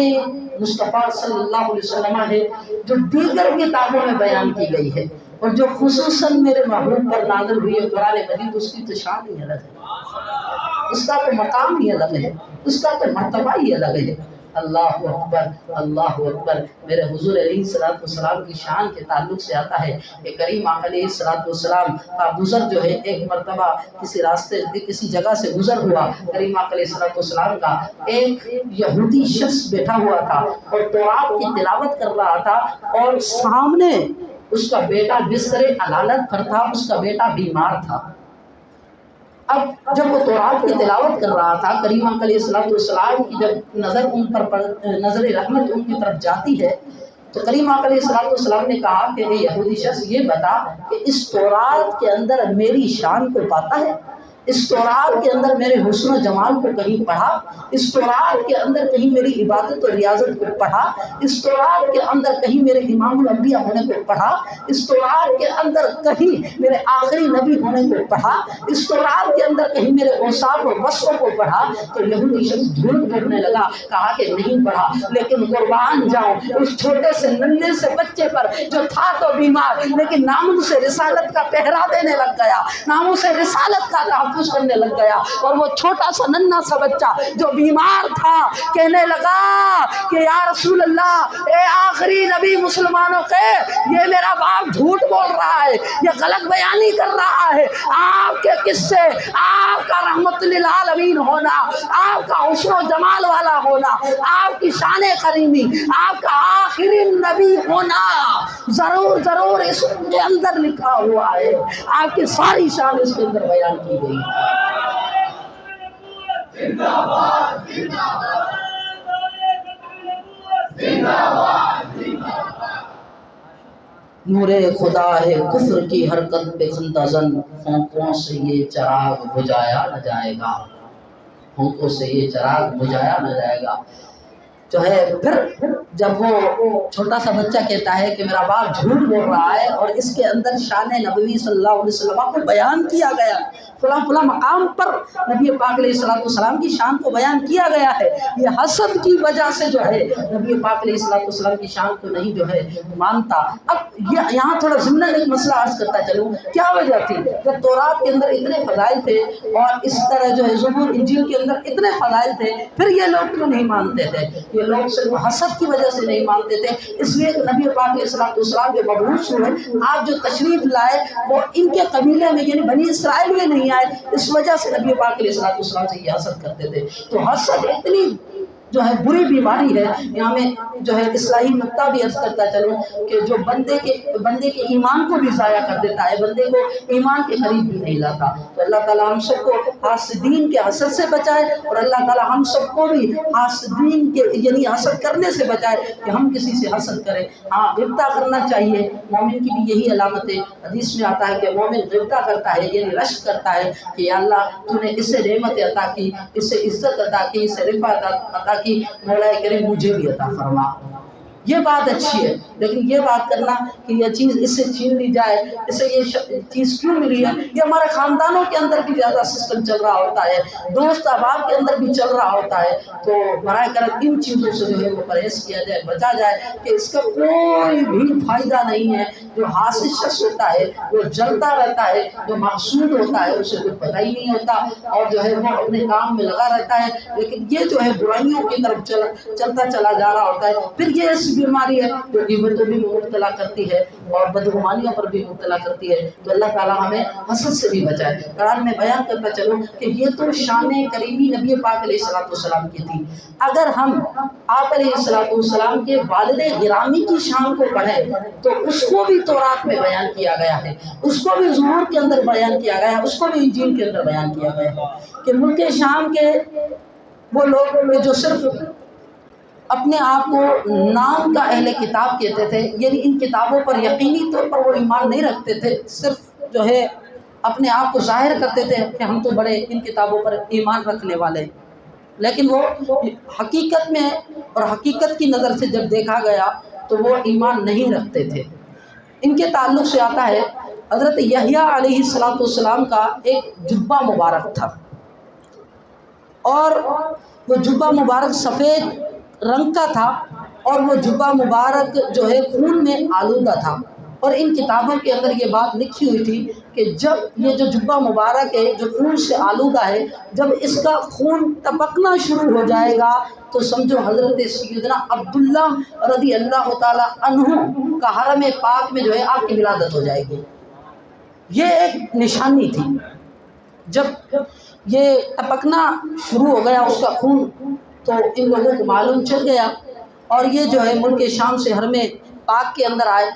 مصطفیٰ صلی اللہ علیہ وسلم ہے جو دیگر کتابوں میں بیان کی گئی ہے، اور جو خصوصاً میرے محبوب پر نازل ہوئی ہے قرآن مجید، اس کی تو شان ہی الگ ہے، اس کا تو مقام ہی الگ ہے، اس کا تو مرتبہ ہی الگ ہے۔ اللہ اکبر اللہ اکبر۔ میرے حضور علیہ السلام کی شان کے تعلق سے آتا ہے کہ کریم آقا علیہ السلام کا گزر جو ہے، ایک مرتبہ کسی راستے کسی جگہ سے گزر ہوا، کریم آقا علیہ السلام کا ایک یہودی شخص بیٹھا ہوا تھا اور تورات کی تلاوت کر رہا تھا، اور سامنے اس کا بیٹا بستر علالت پر تھا، اس کا بیٹا بیمار تھا۔ اب جب وہ تورات کی تلاوت کر رہا تھا، کریم آقا علیہ السلام کی جب نظر ان پر نظر رحمت ان کی طرف جاتی ہے، تو کریم آقا علیہ السلام نے کہا کہ اے یہودی شخص، یہ بتا کہ اس تورات کے اندر میری شان کو پاتا ہے؟ اس تورات کے اندر میرے حسن و جمال کو کہیں پڑھا؟ اس تورات کے اندر کہیں میری عبادت و ریاضت کو پڑھا؟ اس تورات کے اندر کہیں میرے امام الانبیاء ہونے کو پڑھا؟ اس تورات کے اندر کہیں میرے آخری نبی ہونے کو پڑھا؟ اس تورات کے اندر کہیں میرے اوصاف و وصفوں کو پڑھا؟ تو یہودی شخص جھوٹ بولنے لگا، کہا کہ نہیں پڑھا، لیکن قربان جاؤں اس چھوٹے سے ننھے سے بچے پر جو تھا تو بیمار، لیکن ناموں سے رسالت کا پہرا دینے لگ گیا، ناموں سے رسالت کا تحفظ کرنے لگ گیا، اور وہ چھوٹا سا ننھا سا بچہ جو بیمار تھا کہنے لگا کہ یا رسول اللہ، اے آخری نبی مسلمانوں کے، یہ میرا باپ جھوٹ بول رہا ہے، یہ غلط بیانی کر رہا ہے، آپ کے قصے، آپ کا رحمت للعالمین ہونا، آپ کا حسن و جمال والا ہونا، آپ کی شان کریمی، آپ کا آخری نبی ہونا ضرور ضرور اس کے اندر لکھا ہوا ہے، آپ کی ساری شان اس کے اندر بیان کی گئی ہے۔ زندہ باد زندہ باد زندہ باد زندہ باد۔ نور خدا ہے کفر کی حرکت پہ خندہ زن، ہونکوں سے یہ چراغ بجھایا نہ جائے گا، ہونکوں سے یہ چراغ بجھایا نہ جائے گا۔ جو ہے پھر جب وہ چھوٹا سا بچہ کہتا ہے کہ میرا باپ جھوٹ بول رہا ہے اور اس کے اندر شان نبوی صلی اللہ علیہ وسلم کو بیان کیا گیا، فلاں فلاں مقام پر نبی پاک علیہ السلام کی شان کو بیان کیا گیا ہے، یہ حسد کی وجہ سے جو ہے نبی پاک علیہ السلام کی شان کو نہیں جو ہے مانتا۔ اب یہاں تھوڑا ضمن ایک مسئلہ عرض کرتا چلوں، کیا وجہ تھی؟ جب تورات کے اندر اتنے فضائل تھے اور اس طرح جو ہے زبور انجیل کے اندر اتنے فضائل تھے، پھر یہ لوگ کیوں نہیں مانتے تھے؟ یہ لوگ صرف حسد کی وجہ سے نہیں مانتے تھے، اس لیے کہ نبی پاک علیہ السلام کے مبعوث ہوئے، آپ جو تشریف لائے وہ ان کے قبیلے میں یعنی بنی اسرائیل میں نہیں آئے، اس وجہ سے نبی پاک علیہ السلام سے یہ حسد کرتے تھے۔ تو حسد اتنی جو ہے بری بیماری ہے، یہاں میں جو ہے اصلاحی نقطہ بھی عرض کرتا چلوں کہ جو بندے کے ایمان کو بھی ضائع کر دیتا ہے، بندے کو ایمان کے قریب بھی نہیں لاتا۔ تو اللہ تعالی ہم سب کو حاسدین کے حسد سے بچائے، اور اللہ تعالی ہم سب کو بھی حاسدین کے یعنی حسد کرنے سے بچائے کہ ہم کسی سے حسد کریں۔ ہاں غبطہ کرنا چاہیے، مومن کی بھی یہی علامت ہے، حدیث میں آتا ہے کہ مومن غبطہ کرتا ہے یعنی رشک کرتا ہے کہ یا اللہ تو نے اسے نعمت عطا کی، اسے عزت عطا کی، اسے رفعت عطا کی، مولا کریم مجھے بھی عطا فرما۔ یہ بات اچھی ہے، لیکن یہ بات کرنا کہ یہ چیز اس سے چھین لی جائے، اسے یہ چیز کیوں ملی ہے، یہ ہمارے خاندانوں کے اندر بھی زیادہ سسٹم چل رہا ہوتا ہے، دوست احباب کے اندر بھی چل رہا ہوتا ہے۔ تو برائے کرم ان چیزوں سے جو ہے وہ پرہیز کیا جائے، بچا جائے کہ اس کا کوئی بھی فائدہ نہیں ہے۔ جو حاسد شخص ہوتا ہے وہ جلتا رہتا ہے، جو محسود ہوتا ہے اسے کچھ پتہ ہی نہیں ہوتا، اور جو ہے وہ اپنے کام میں لگا رہتا ہے، لیکن یہ جو ہے برائیوں کی طرف چلتا چلا جا رہا ہوتا ہے۔ پھر یہ ایسی بیماری ہے جو غیبتوں بھی مبتلا کرتی ہے اور بدگمانیوں پر بھی مبتلا کرتی ہے۔ تو اللہ تعالیٰ ہمیں حسد سے بھی بچائے۔ قرآن میں بیان کرتا چلوں کہ یہ تو شان کریمی نبی پاک علیہ السلام کی تھی، اگر ہم آپ علیہ السلام کے والد گرامی کی شان کو پڑھیں تو اس کو بھی تورات میں بیان کیا گیا ہے، اس کو بھی زبور کے اندر بیان کیا گیا ہے، اس کو بھی انجیل کے اندر بیان کیا گیا ہے کہ ملک شام کے وہ لوگ جو صرف اپنے آپ کو نام کا اہل کتاب کہتے تھے، یعنی ان کتابوں پر یقینی طور پر وہ ایمان نہیں رکھتے تھے، صرف جو ہے اپنے آپ کو ظاہر کرتے تھے کہ ہم تو بڑے ان کتابوں پر ایمان رکھنے والے، لیکن وہ حقیقت میں اور حقیقت کی نظر سے جب دیکھا گیا تو وہ ایمان نہیں رکھتے تھے۔ ان کے تعلق سے آتا ہے حضرت یحییٰ علیہ السلام کا ایک جبہ مبارک تھا، اور وہ جبہ مبارک سفید رنگ کا تھا، اور وہ جبہ مبارک جو ہے خون میں آلودہ تھا، اور ان کتابوں کے اندر یہ بات لکھی ہوئی تھی کہ جب یہ جو جبہ مبارک ہے جو خون سے آلودہ ہے، جب اس کا خون ٹپکنا شروع ہو جائے گا تو سمجھو حضرت سیدنا عبداللہ رضی اللہ تعالی عنہ کا حرم پاک میں جو ہے آپ کی ولادت ہو جائے گی۔ یہ ایک نشانی تھی۔ جب یہ ٹپکنا شروع ہو گیا اس کا خون تو ان لوگوں کو معلوم چل گیا، اور یہ جو ہے ملک شام سے حرم پاک کے اندر آئے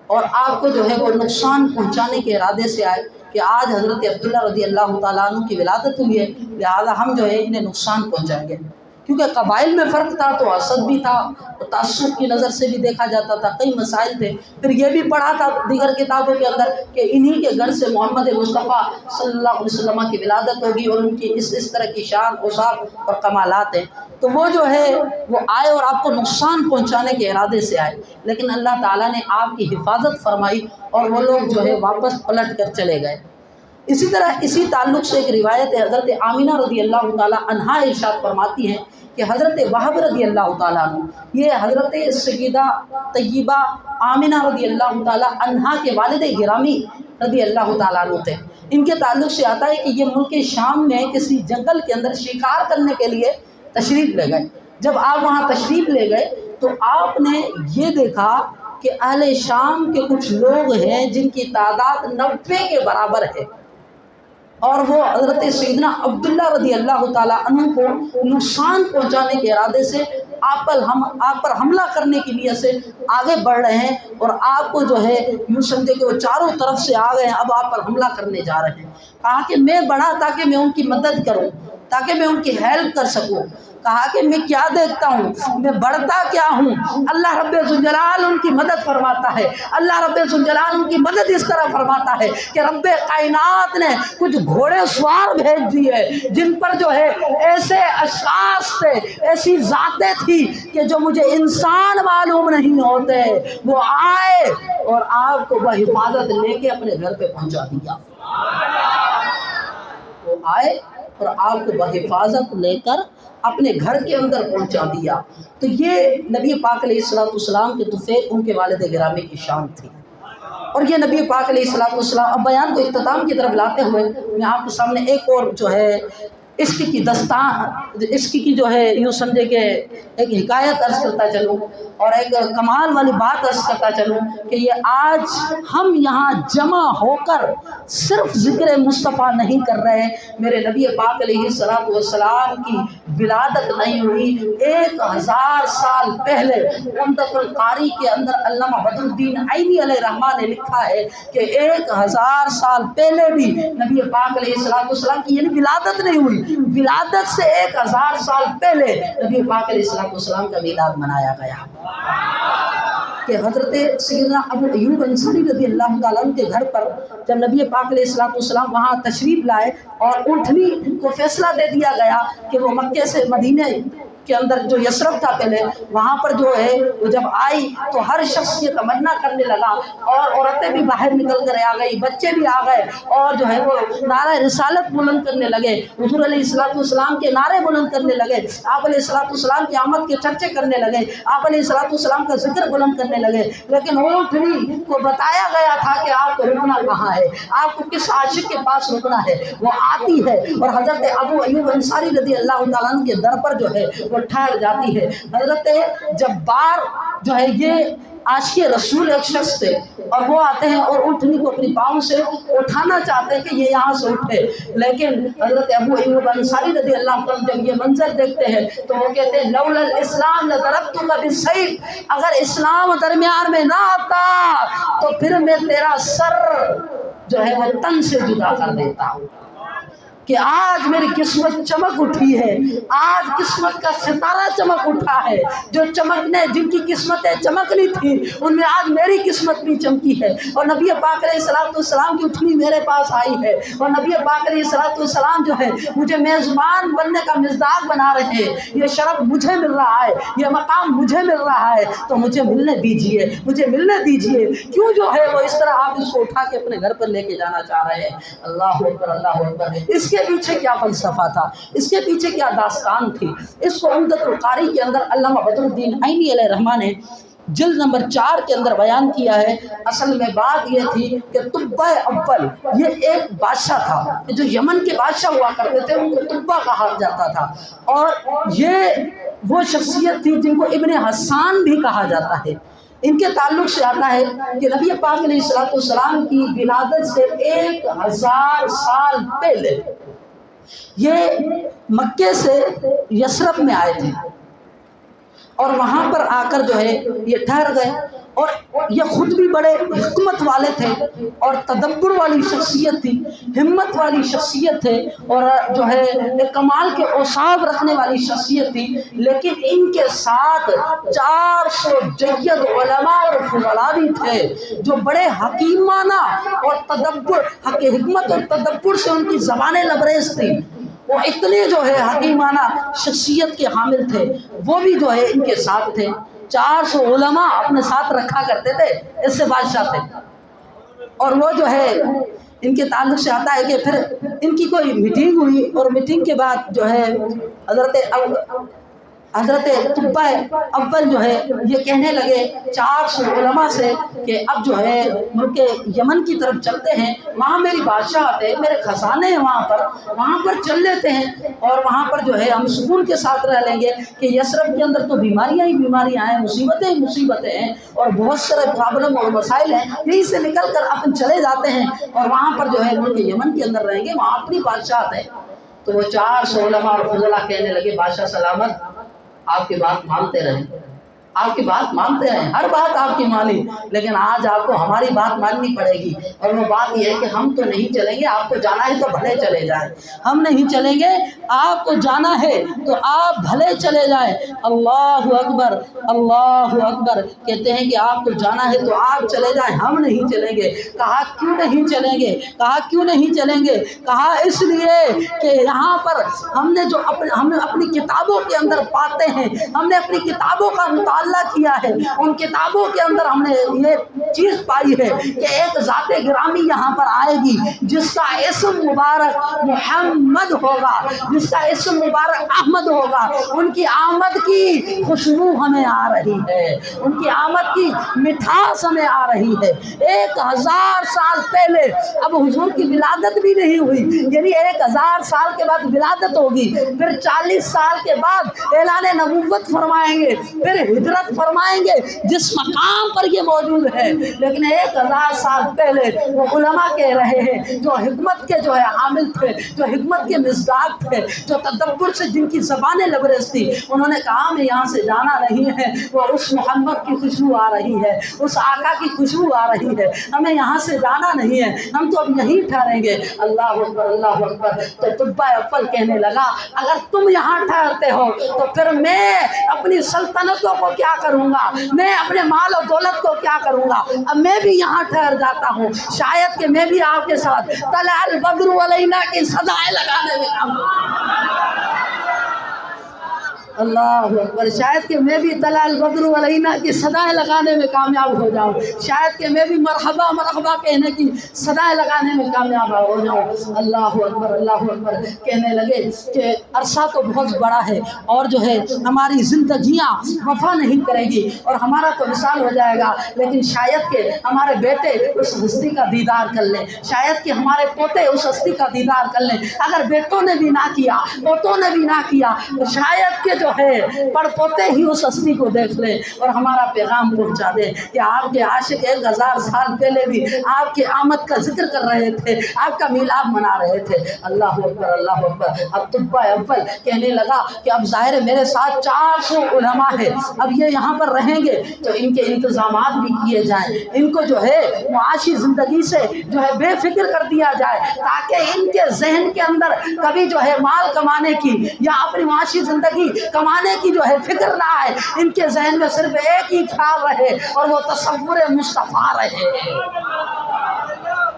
اور آپ کو جو ہے وہ نقصان پہنچانے کے ارادے سے آئے کہ آج حضرت عبداللہ رضی اللہ تعالیٰ عنہ کی ولادت ہوئی ہے، لہذا ہم جو ہے انہیں نقصان پہنچائیں گے۔ کیونکہ قبائل میں فرق تھا تو حسد بھی تھا، تعصب کی نظر سے بھی دیکھا جاتا تھا، کئی مسائل تھے۔ پھر یہ بھی پڑھا تھا دیگر کتابوں کے اندر کہ انہی کے گھر سے محمد مصطفیٰ صلی اللہ علیہ وسلم کی ولادت ہوگی، اور ان کی اس طرح کی شان اوصاف اور کمالات ہیں۔ تو وہ جو ہے وہ آئے اور آپ کو نقصان پہنچانے کے ارادے سے آئے، لیکن اللہ تعالیٰ نے آپ کی حفاظت فرمائی اور وہ لوگ جو ہے واپس پلٹ کر چلے گئے۔ اسی طرح اسی تعلق سے ایک روایت ہے، حضرت آمینہ رضی اللہ تعالیٰ عنہا ارشاد فرماتی ہیں کہ حضرت وہب رضی اللہ تعالیٰ عنہ، یہ حضرت سیدہ طیبہ آمینہ رضی اللہ تعالیٰ عنہا کے والد گرامی رضی اللہ تعالیٰ عنہ تھے۔ ان کے تعلق سے آتا ہے کہ یہ ملک شام میں کسی جنگل کے اندر شکار کرنے کے لیے تشریف لے گئے۔ جب آپ وہاں تشریف لے گئے تو آپ نے یہ دیکھا کہ اہل شام کے کچھ لوگ ہیں جن کی تعداد 90 کے برابر ہے، اور وہ حضرت سیدنا عبداللہ رضی اللہ تعالیٰ عنہ کو نقصان پہنچانے کے ارادے سے آپ پر حملہ کرنے کی نیت سے آگے بڑھ رہے ہیں، اور آپ کو جو ہے یوں سمجھے کہ وہ چاروں طرف سے آ گئے ہیں، اب آپ پر حملہ کرنے جا رہے ہیں۔ کہا کہ میں بڑھا تاکہ میں ان کی مدد کروں، تاکہ میں ان کی ہیلپ کر سکوں۔ کہا کہ میں کیا دیکھتا ہوں، میں بڑھتا کیا ہوں، اللہ رب ذوالجلال ان کی مدد فرماتا ہے۔ اللہ رب ذوالجلال ان کی مدد اس طرح فرماتا ہے کہ رب کائنات نے کچھ گھوڑے سوار بھیج دیے، جن پر جو ہے ایسے اشخاص تھے، ایسی ذاتیں تھی کہ جو مجھے انسان معلوم نہیں ہوتے، وہ آئے اور آپ کو بحفاظت لے کے اپنے گھر پہ پہنچا دیا۔ وہ آئے اور آپ کو بحفاظت لے کر اپنے گھر کے اندر پہنچا دیا۔ تو یہ نبی پاک علیہ السلام کے طفیل ان کے والد گرامی کی شان تھی۔ اور یہ نبی پاک علیہ السلام، اب بیان کو اختتام کی طرف لاتے ہوئے میں آپ کے سامنے ایک اور جو ہے عشق کی داستان، عشق کی جو ہے یوں سمجھے کہ ایک حکایت عرض کرتا چلوں، اور ایک کمال والی بات عرض کرتا چلوں کہ یہ آج ہم یہاں جمع ہو کر صرف ذکر مصطفیٰ نہیں کر رہے، میرے نبی پاک علیہ السلام کی ولادت نہیں ہوئی 1000 سال پہلے عمدۃ القاری کے اندر علامہ بدر الدین عینی علیہ رحمٰ نے لکھا ہے کہ 1000 سال پہلے بھی نبی پاک علیہ السلام کی یعنی ولادت نہیں ہوئی، ولادت سے 1000 سال پہلے نبی پاک علیہ السلام کا میلاد منایا گیا کہ حضرت سیدنا ابو ایوب انصاری رضی اللہ تعالیٰ عنہ کے گھر پر جب نبی پاک علیہ السلام وہاں تشریف لائے اور اونٹنی کو فیصلہ دے دیا گیا کہ وہ مکے سے مدینے کے اندر جو یثرب تھا پہلے وہاں پر جو ہے وہ جب آئی تو ہر شخص یہ تمنا کرنے لگا، اور عورتیں بھی باہر نکل کر آ گئی، بچے بھی آ گئے، اور جو ہے وہ نعرہ رسالت بلند کرنے لگے، حضور علیہ السلام کے نعرے بلند کرنے لگے، آپ علیہ السلام کی آمد کے چرچے کرنے لگے، آپ علیہ السلام کا ذکر بلند کرنے لگے۔ لیکن اونٹنی کو بتایا گیا تھا کہ آپ کو رکنا کہاں ہے، آپ کو کس عاشق کے پاس رکنا ہے، وہ آتی ہے اور حضرت ابو ایوب انصاری رضی اللہ تعالیٰ عنہ کے در پر جو ہے وہ ٹھہر جاتی ہے۔ حضرت جبار جو ہے یہ عاشق رسول ایک شخص تھے، اور وہ آتے ہیں اور اونٹنی کو اپنی پاؤں سے اٹھانا چاہتے ہیں کہ یہ یہاں سے اٹھے، لیکن حضرت ابو ایوب انصاری رضی اللہ عنہ جب یہ منظر دیکھتے ہیں تو وہ کہتے ہیں لولا الاسلام لضربتک بالسیف، اگر اسلام درمیان میں نہ آتا تو پھر میں تیرا سر جو ہے وہ تن سے جدا کر دیتا ہوں۔ کہ آج میری قسمت چمک اٹھی ہے، آج قسمت کا ستارہ چمک اٹھا ہے، جو چمکنے جن کی قسمتیں چمکنی تھی ان میں آج میری قسمت بھی چمکی ہے، اور نبی پاک علیہ السلام کی اٹھنی میرے پاس آئی ہے، اور نبی پاک علیہ السلام جو ہے مجھے میزبان بننے کا مزداق بنا رہے ہیں، یہ شرف مجھے مل رہا ہے، یہ مقام مجھے مل رہا ہے، تو مجھے ملنے دیجئے، مجھے ملنے دیجئے، کیوں جو ہے وہ اس طرح آپ اس کو اٹھا کے اپنے گھر پر لے کے جانا چاہ رہے ہیں؟ اللہ اکبر، اللہ اکبر۔ اس کے پیچھے کیا فلسفہ تھا، اس کے پیچھے کیا داستان تھی، اس کو عمدۃ القاری کے اندر علامہ بدر الدین عینی علیہ رحمٰ نے جلد نمبر 4 کے اندر بیان کیا ہے۔ اصل میں بات یہ تھی کہ طبہ اول یہ ایک بادشاہ تھا جو یمن کے بادشاہ ہوا کرتے تھے، ان کو طبہ کہا جاتا تھا، اور یہ وہ شخصیت تھی جن کو ابن حسان بھی کہا جاتا ہے۔ ان کے تعلق سے آتا ہے کہ نبی پاک علیہ السلام کی ولادت سے 1000 سال پہلے یہ مکے سے یثرب میں آئے تھے، اور وہاں پر آ کر جو ہے یہ ٹھہر گئے، اور یہ خود بھی بڑے حکمت والے تھے اور تدبر والی شخصیت تھی، ہمت والی شخصیت تھے، اور جو ہے ایک کمال کے اوصاف رکھنے والی شخصیت تھی، لیکن ان کے ساتھ 400 جید علماء اور فضلاء بھی تھے جو بڑے حکیمانہ اور تدبر حکمت اور تدبر سے ان کی زبانیں لبریز تھی، وہ اتنے جو ہے حکیمانہ شخصیت کے حامل تھے، وہ بھی جو ہے ان کے ساتھ تھے۔ 400 علماء اپنے ساتھ رکھا کرتے تھے، اس سے بادشاہ تھے، اور وہ جو ہے ان کے تعلق سے آتا ہے کہ پھر ان کی کوئی میٹنگ ہوئی، اور میٹنگ کے بعد جو ہے حضرت طبہ اول جو ہے یہ کہنے لگے 400 علماء سے کہ اب جو ہے ملک یمن کی طرف چلتے ہیں، وہاں میری بادشاہ آتے ہیں، میرے خزانے ہیں وہاں پر چل لیتے ہیں، اور وہاں پر جو ہے ہم سکون کے ساتھ رہ لیں گے، کہ یثرب کے اندر تو بیماریاں ہی بیماریاں ہیں، مصیبتیں ہی مصیبتیں ہیں، اور بہت سارے پرابلم اور مسائل ہیں، یہیں سے نکل کر اپن چلے جاتے ہیں اور وہاں پر جو ہے ملک یمن کے اندر رہیں گے، وہاں اپنی بادشاہ آتے ہیں۔ تو وہ 400 علماء اور فضلاء کہنے لگے بادشاہ سلامت، آپ کی بات مانتے رہیں، آپ کی بات مانتے رہیں، ہر بات آپ کی مانی، لیکن آج آپ کو ہماری بات ماننی پڑے گی۔ اور وہ بات یہ ہے کہ ہم تو نہیں چلیں گے، آپ کو جانا ہے تو بھلے چلے جائیں، ہم نہیں چلیں گے، آپ کو جانا ہے تو آپ بھلے چلے جائیں۔ اللہ اکبر، اللہ اکبر، کہتے ہیں کہ آپ کو جانا ہے تو آپ چلے جائیں، ہم نہیں چلیں گے۔ کہا کیوں نہیں چلیں گے؟ کہا کیوں نہیں چلیں گے؟ کہا اس لیے کہ یہاں پر ہم نے جو ہم اپنی کتابوں کے اندر پاتے ہیں، ہم نے اپنی کتابوں کا مطالعہ کیا ہے، ان کتابوں کے اندر ہم نے یہ چیز پائی ہے کہ ایک ذات گرامی یہاں پر آئے گی جس کا اسم مبارک محمد ہوگا، جس کا اسم مبارک احمد ہوگا۔ ان کی آمد کی خوشبو ہمیں آ رہی ہے، ان کی آمد کی مٹھاس ہمیں آ رہی ہے۔ 1000 سال پہلے، اب حضور کی ولادت بھی نہیں ہوئی، یعنی 1000 سال کے بعد ولادت ہوگی، پھر 40 سال کے بعد اعلان نبوت فرمائیں گے، پھر ہجرت فرمائیں گے جس مقام پر یہ موجود ہے۔ لیکن 1000 سال پہلے وہ علماء کہہ رہے ہیں جو حکمت کے جو ہے عامل تھے، جو حکمت کے مصداق تھے، جو تدبر سے جن کی زبانیں لبریز تھی، انہوں نے کہا ہمیں یہاں سے جانا نہیں ہے، وہ اس محمد کی خوشبو آ رہی ہے، اس آقا کی خوشبو آ رہی ہے، ہمیں یہاں سے جانا نہیں ہے، ہم تو اب یہیں ٹھہریں گے۔ اللہ اکبر، اللہ اکبر۔ تو طبہ اول کہنے لگا اگر تم یہاں ٹھہرتے ہو تو پھر میں اپنی سلطنتوں کو کیا کروں گا، میں اپنے مال و دولت کو کیا کروں گا، اب میں بھی یہاں ٹھہر جاتا ہوں، شاید کہ میں بھی آپ کے ساتھ طلع البدر علینا کی صدائیں لگانے میں کام، اللہ اکبر، شاید کہ میں بھی طلع البدر علینا کی صدائیں لگانے میں کامیاب ہو جاؤں، شاید کہ میں بھی مرحبا مرحبا کہنے کی صدائیں لگانے میں کامیاب ہو جاؤں۔ اللہ اکبر، اللہ اکبر۔ کہنے لگے کہ عرصہ تو بہت بڑا ہے اور جو ہے ہماری زندگیاں وفا نہیں کرے گی اور ہمارا تو وصال ہو جائے گا، لیکن شاید کہ ہمارے بیٹے اس ہستی کا دیدار کر لیں، شاید کہ ہمارے پوتے اس ہستی کا دیدار کر لیں، اگر بیٹوں نے بھی نہ کیا، پوتوں نے بھی نہ کیا، تو شاید کہ جو ہے پڑ پوتے ہی اس ہستی کو دیکھ لیں اور ہمارا پیغام پہنچا دیں کہ آپ کے عاشق 1000 سال پہلے بھی آپ کی آمد کا ذکر کر رہے تھے، آپ کا میلاد منا رہے تھے۔ اللہ اکبر، اللہ اکبر۔ اب طبہ اول کہنے لگا کہ اب ظاہر ہے میرے ساتھ 400 علماء ہے، اب یہ یہاں پر رہیں گے تو ان کے انتظامات بھی کیے جائیں، ان کو جو ہے معاشی زندگی سے جو ہے بے فکر کر دیا جائے تاکہ ان کے ذہن کے اندر کبھی جو ہے مال کمانے کی یا اپنی معاشی زندگی کمانے کی جو ہے فکر نہ آئے، ان کے ذہن میں صرف ایک ہی خیال رہے اور وہ تصور مصطفیٰ رہے۔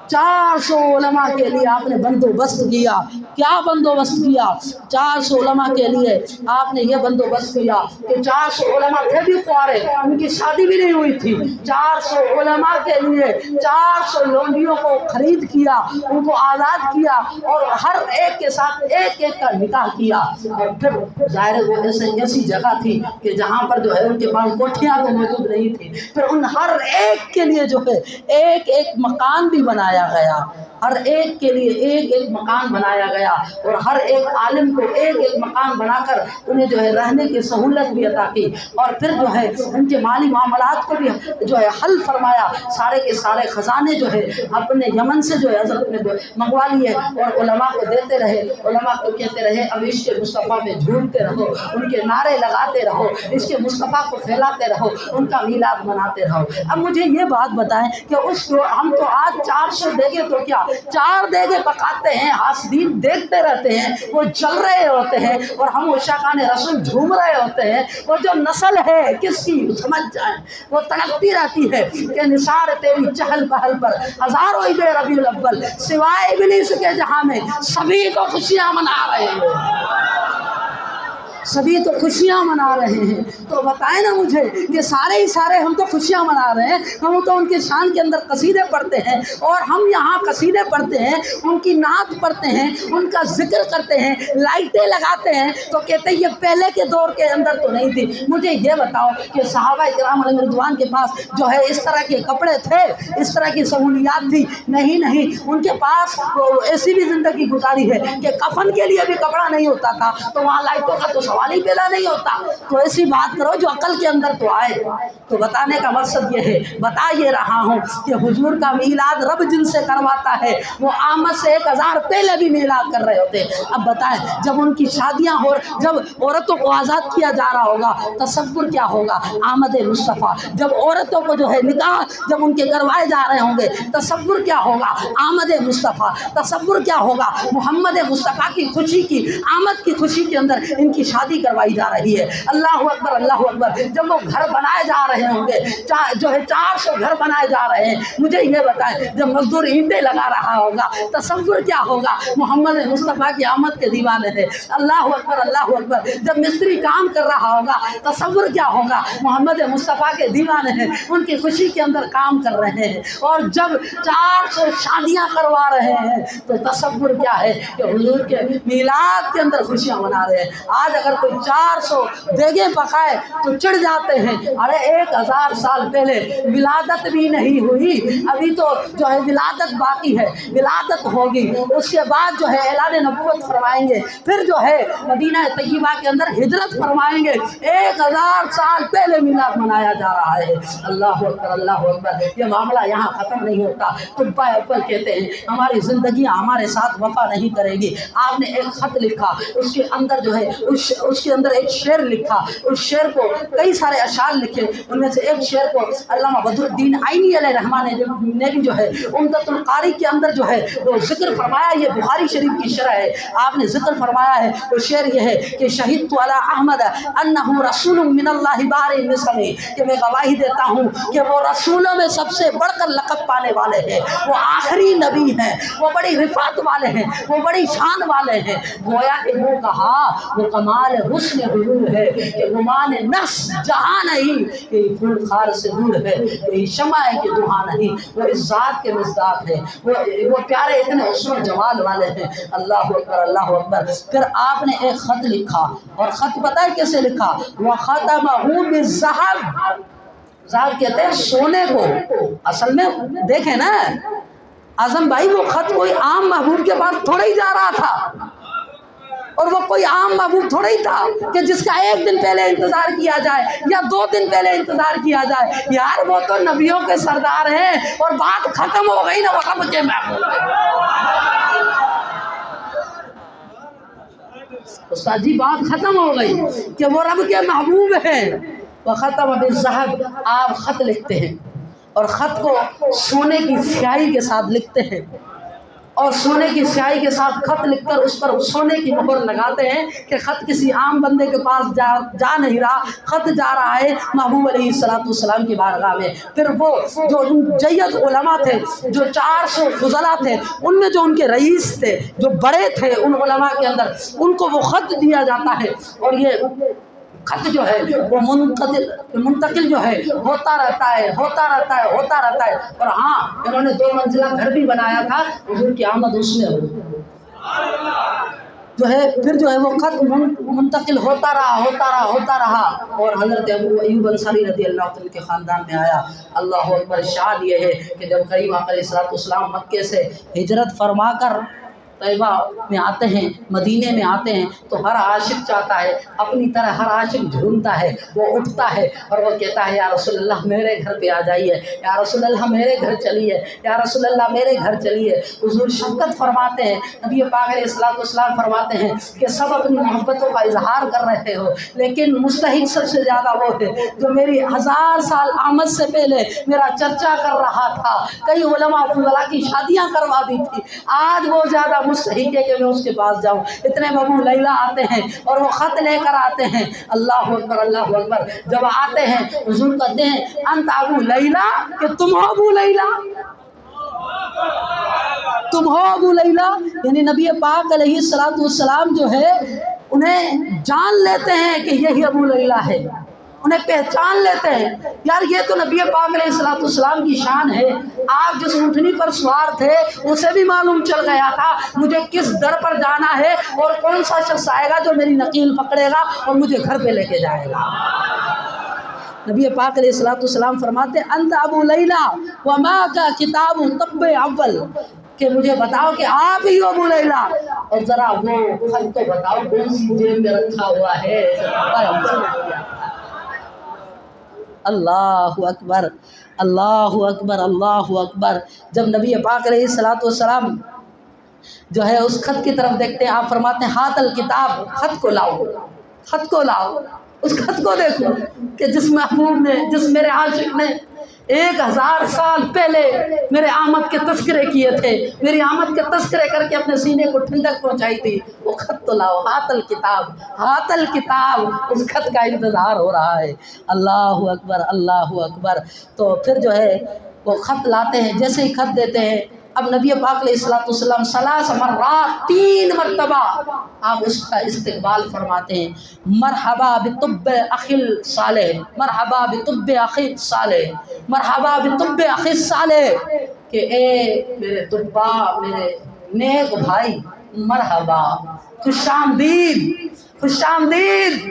400 علماء کے لیے آپ نے بندوبست کیا، کیا بندوبست کیا؟ 400 علماء کے لیے آپ نے یہ بندوبست کیا کہ 400 علماء تھے بھی کوارے، ان کی شادی بھی نہیں ہوئی تھی، 400 علماء کے لیے 400 لونڈیوں کو خرید کیا، ان کو آزاد کیا اور ہر ایک کے ساتھ ایک ایک کا نکاح کیا۔ اور پھر ظاہر وہ ایسی جگہ تھی کہ جہاں پر جو ہے ان کے پاس کوٹھیاں تو موجود نہیں تھی، پھر ان ہر ایک کے لیے جو ہے ایک ایک مکان بھی بنایا گیا، ہر ایک کے لیے ایک ایک مکان بنایا گیا اور ہر ایک عالم کو ایک ایک مکان بنا کر انہیں جو ہے رہنے کی سہولت بھی عطا کی، اور پھر جو ہے ان کے مالی معاملات کو بھی جو ہے حل فرمایا، سارے کے سارے خزانے جو ہے اپنے یمن سے جو ہے حضرت نے منگوا لیے اور علماء کو دیتے رہے، علماء کو کہتے رہے اب عشق مصطفیٰ میں جھومتے رہو، ان کے نعرے لگاتے رہو، عشق مصطفیٰ کو پھیلاتے رہو، ان کا میلاد مناتے رہو۔ اب مجھے یہ بات بتائیں کہ ہم تو آج 400 دیگے تو کیا 4 دیگے پکاتے ہیں، حاسدین دیکھتے رہتے ہیں، وہ جل رہے ہوتے ہیں اور ہم عشاقان رسول جھوم رہے ہوتے ہیں، وہ جو نسل ہے کس کی سمجھ جائیں، وہ تڑپتی رہتی ہے کہ نثار تیری چہل پہل پر ہزاروں عید ربیع الاول، سوائے ابلیس کے جہاں میں سبھی تو خوشیاں منا رہے ہیں، سبھی تو خوشیاں منا رہے ہیں۔ تو بتائیں نا مجھے کہ سارے ہی سارے ہم تو خوشیاں منا رہے ہیں، ہم تو ان کی شان کے اندر قصیدے پڑھتے ہیں اور ہم یہاں قصیدے پڑھتے ہیں، ان کی نعت پڑھتے ہیں، ان کا ذکر کرتے ہیں، لائٹیں لگاتے ہیں، تو کہتے ہیں یہ پہلے کے دور کے اندر تو نہیں تھی۔ مجھے یہ بتاؤ کہ صحابہ کرام علیہ رضوان کے پاس جو ہے اس طرح کے کپڑے تھے، اس طرح کی سہولیات تھی؟ نہیں، ان کے پاس ایسی بھی زندگی گزاری ہے کہ کفن کے لیے بھی کپڑا نہیں ہوتا تھا، تو وہاں لائٹوں کا تو سوال ہی پیدا نہیں ہوتا۔ تو ایسی بات کرو جو عقل کے اندر تو آئے۔ تو بتانے کا مقصد یہ ہے، بتا یہ رہا ہوں کہ حضور کا میلاد رب جن سے کرواتا ہے وہ آمد سے 1000 پہلے بھی میلاد کر رہے ہوتے ہیں۔ اب بتائیں جب ان کی شادیاں ہو، جب عورتوں کو آزاد کیا جا رہا ہوگا تصور کیا ہوگا آمد مصطفیٰ، جب عورتوں کو جو ہے نکاح جب ان کے کروائے جا رہے ہوں گے تصور کیا ہوگا آمد مصطفیٰ، تصور کیا ہوگا محمد مصطفیٰ کی خوشی کی آمد کی خوشی کے اندر ان کی شادی کروائی جا رہی ہے۔ اللہ اکبر اللہ اکبر۔ جب وہ گھر بنائے جا رہے ہوں گے جو ہے 400 گھر بنائے جا رہے ہیں، مجھے یہ بتائیں جب مزدور اینٹیں لگا رہا ہوگا تصور کیا ہوگا محمد مصطفیٰ کی آمد کے دیوانے ہے۔ اللہ اکبر اللہ اکبر۔ جب مستری کام کر رہا ہوگا تصور کیا ہوگا محمد مصطفیٰ کے دیوانے ہیں، ان کی خوشی کے اندر کام کر رہے ہیں۔ اور جب 400 شادیاں کروا رہے ہیں تو تصور کیا ہے کہ حضور کے میلاد کے اندر خوشیاں منا رہے ہیں۔ آج اگر کوئی 400 دیگیں پکائے تو چڑھ جاتے ہیں، ارے 1000 سال پہلے ولادت بھی نہیں ہوئی، ابھی تو جو ہے ولادت باقی ہے، ولادت ہوگی اس کے بعد جو ہے اعلان نبوت فرمائیں گے، پھر جو ہے مدینہ طیبہ کے اندر ہجرت فرمائیں گے۔ 1000 سال پہلے میلاد منایا جا رہا ہے۔ اللہ اکبر اللہ اکبر۔ یہ معاملہ یہاں ختم نہیں ہوتا۔ طباء اول کہتے ہیں ہماری زندگیاں ہمارے ساتھ وفا نہیں کرے گی۔ آپ نے ایک خط لکھا، اس کے اندر جو ہے اس کے اندر ایک شعر لکھا، اس شعر کو کئی سارے اشعار لکھے، ان میں سے ایک شعر کو علامہ بدر الدین عینی علیہ رحمٰن نے بھی جو ہے عمدۃ القاری کے اندر جو ہے وہ ذکر فرمایا۔ یہ بخاری شریف کی شرح ہے، آپ نے ذکر فرمایا ہے۔ وہ شعر یہ ہے کہ شہدت علی احمد انہ رسول من اللہ بار نسم، کہ میں گواہی دیتا ہوں کہ وہ رسولوں میں سب سے بڑھ کر لقب پانے والے ہیں، وہ آخری نبی ہیں، وہ بڑی رفعت والے ہیں، وہ بڑی شان والے ہیں۔ گویا کہ وہ کہا وہ کمال حسن حضور ہے کہ گمان نفس جہاں نہیں، کہ پھول خار سے دور ہے، یہ شمع ہے کہ دہاں نہیں، وہ اس ذات کے مصداق ہے، وہ پیارے اتنے حسن و جمال والے ہیں۔ اللہ اکبر اللہ اکبر۔ پھر آپ نے ایک خط لکھا، اور خط پتہ ہے کیسے لکھا؟ وَخَتَمَهُ بِالذَّهَبِ، ذہب کہتے ہیں سونے کو۔ اصل میں دیکھیں نا اعظم بھائی، وہ خط کوئی عام محبوب کے پاس تھوڑا ہی جا رہا تھا، اور وہ کوئی عام محبوب تھوڑا ہی تھا کہ جس کا 1 دن پہلے انتظار کیا جائے یا 2 دن پہلے انتظار کیا جائے۔ یار وہ تو نبیوں کے سردار ہیں، اور بات ختم ہو گئی نا، وہ رب کے محبوب ہیں۔ استاد جی بات ختم ہو گئی کہ وہ رب کے محبوب ہیں۔ وَخَتَمَ بِالذَّهَبِ، آپ خط لکھتے ہیں، اور خط کو سونے کی سیاہی کے ساتھ لکھتے ہیں، اور سونے کی سیاہی کے ساتھ خط لکھ کر اس پر سونے کی مہر لگاتے ہیں کہ خط کسی عام بندے کے پاس جا نہیں رہا، خط جا رہا ہے محبوب علیہ السلام کی بارگاہ میں۔ پھر وہ جو جید علماء تھے، جو 400 فضلاء تھے، ان میں جو ان کے رئیس تھے، جو بڑے تھے ان علماء کے اندر، ان کو وہ خط دیا جاتا ہے، اور یہ خط جو ہے وہ منتقل جو ہے ہوتا رہتا ہے ہوتا رہتا ہے ہوتا رہتا ہے۔ اور ہاں انہوں نے 2 منزلہ گھر بھی بنایا تھا، حضور کی آمد اس میں جو ہے پھر جو ہے وہ خط منتقل ہوتا رہا، اور حضرت ابو ایوب انصاری رضی اللہ عنہ کے خاندان میں آیا۔ اللہ اکبر۔ شاد یہ ہے کہ جب کریم آقا علیہ السلام مکے سے ہجرت فرما کر طیبہ میں آتے ہیں، مدینے میں آتے ہیں، تو ہر عاشق چاہتا ہے، اپنی طرح ہر عاشق ڈھونڈتا ہے، وہ اٹھتا ہے اور وہ کہتا ہے یا رسول اللہ میرے گھر پہ آ جائیے، یا رسول اللہ میرے گھر چلیے، یا رسول اللہ میرے گھر چلیے۔ حضور شفقت فرماتے ہیں، نبی پاک علیہ السلام فرماتے ہیں کہ سب اپنی محبتوں کا اظہار کر رہے ہو، لیکن مستحق سب سے زیادہ وہ ہے جو میری 1000 سال آمد سے پہلے میرا چرچا کر رہا تھا، کئی علماء فضلاء کی شادیاں کروا دی تھی، آج وہ زیادہ مستحق ہے کہ میں اس کے پاس جاؤں۔ اتنے ابو لیلہ آتے ہیں اور وہ خط لے کر آتے ہیں۔ اللہ اکبر اللہ اکبر۔ جب آتے ہیں حضور کہتے ہیں انت ابو لیلہ، کہ تم ہو ابو لیلہ، تم ہو ابو لیلہ، یعنی نبی پاک علیہ السلام جو ہے انہیں جان لیتے ہیں کہ یہی ابو لیلہ ہے، انہیں پہچان لیتے ہیں۔ یار یہ تو نبی پاک علیہ السلام کی شان ہے، آپ جس اونٹنی پر سوار تھے اسے بھی معلوم چل گیا تھا مجھے کس در پر جانا ہے، اور کون سا شخص آئے گا جو میری نقیل پکڑے گا اور مجھے گھر پہ لے کے جائے گا۔ نبی پاک علیہ السلام فرماتے انت ابو لیلہ وما کا کتاب طب اول، کہ مجھے بتاؤ کہ آپ ہی ہو ابو لیلا، اور ذرا وہ خط تو بتاؤ کون سی جیب میں رکھا ہوا ہے۔ اللہ اکبر، اللہ اکبر، اللہ اکبر۔ جب نبی پاک علیہ الصلوۃ والسلام جو ہے اس خط کی طرف دیکھتے ہیں، آپ فرماتے ہیں ہاتھ الکتاب، خط کو لاؤ، خط کو لاؤ، اس خط کو دیکھو کہ جس محبوب نے، جس میرے عاشق نے 1000 سال پہلے میرے آمد کے تذکرے کیے تھے، میری آمد کے تذکرے کر کے اپنے سینے کو ٹھنڈک پہنچائی تھی، وہ خط تو لاؤ، ہاتھ الکتاب، ہاتھ الکتاب، اس خط کا انتظار ہو رہا ہے۔ اللہ اکبر، اللہ اکبر۔ تو پھر جو ہے وہ خط لاتے ہیں، جیسے ہی خط دیتے ہیں، اب نبی پاک علیہ الصلوۃ والسلام 3 مرات 3 مرتبہ آپ اس کا استقبال فرماتے ہیں، مرحبا بطب اخی صالح، مرحبا بطب اخی صالح، مرحبا بطب اخی صالح، کہ اے میرے طبا، میرے نیک بھائی، مرحبا، خوش آمدید، خوش آمدید،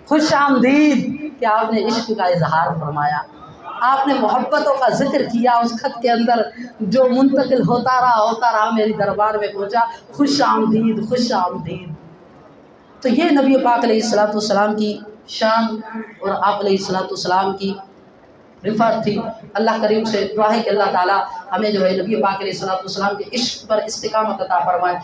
خوش آمدید، کہ آپ نے عشق کا اظہار فرمایا، آپ نے محبتوں کا ذکر کیا اس خط کے اندر، جو منتقل ہوتا رہا میری دربار میں پہنچا، خوش آمدید، خوش آمدید۔ تو یہ نبی پاک علیہ الصلوۃ والسلام کی شان اور آپ علیہ الصلوۃ والسلام کی رفعت تھی۔ اللہ کریم سے دعا ہے کہ اللہ تعالی ہمیں جو ہے نبی پاک علیہ الصلوۃ والسلام کے عشق پر استقامت عطا فرمائے۔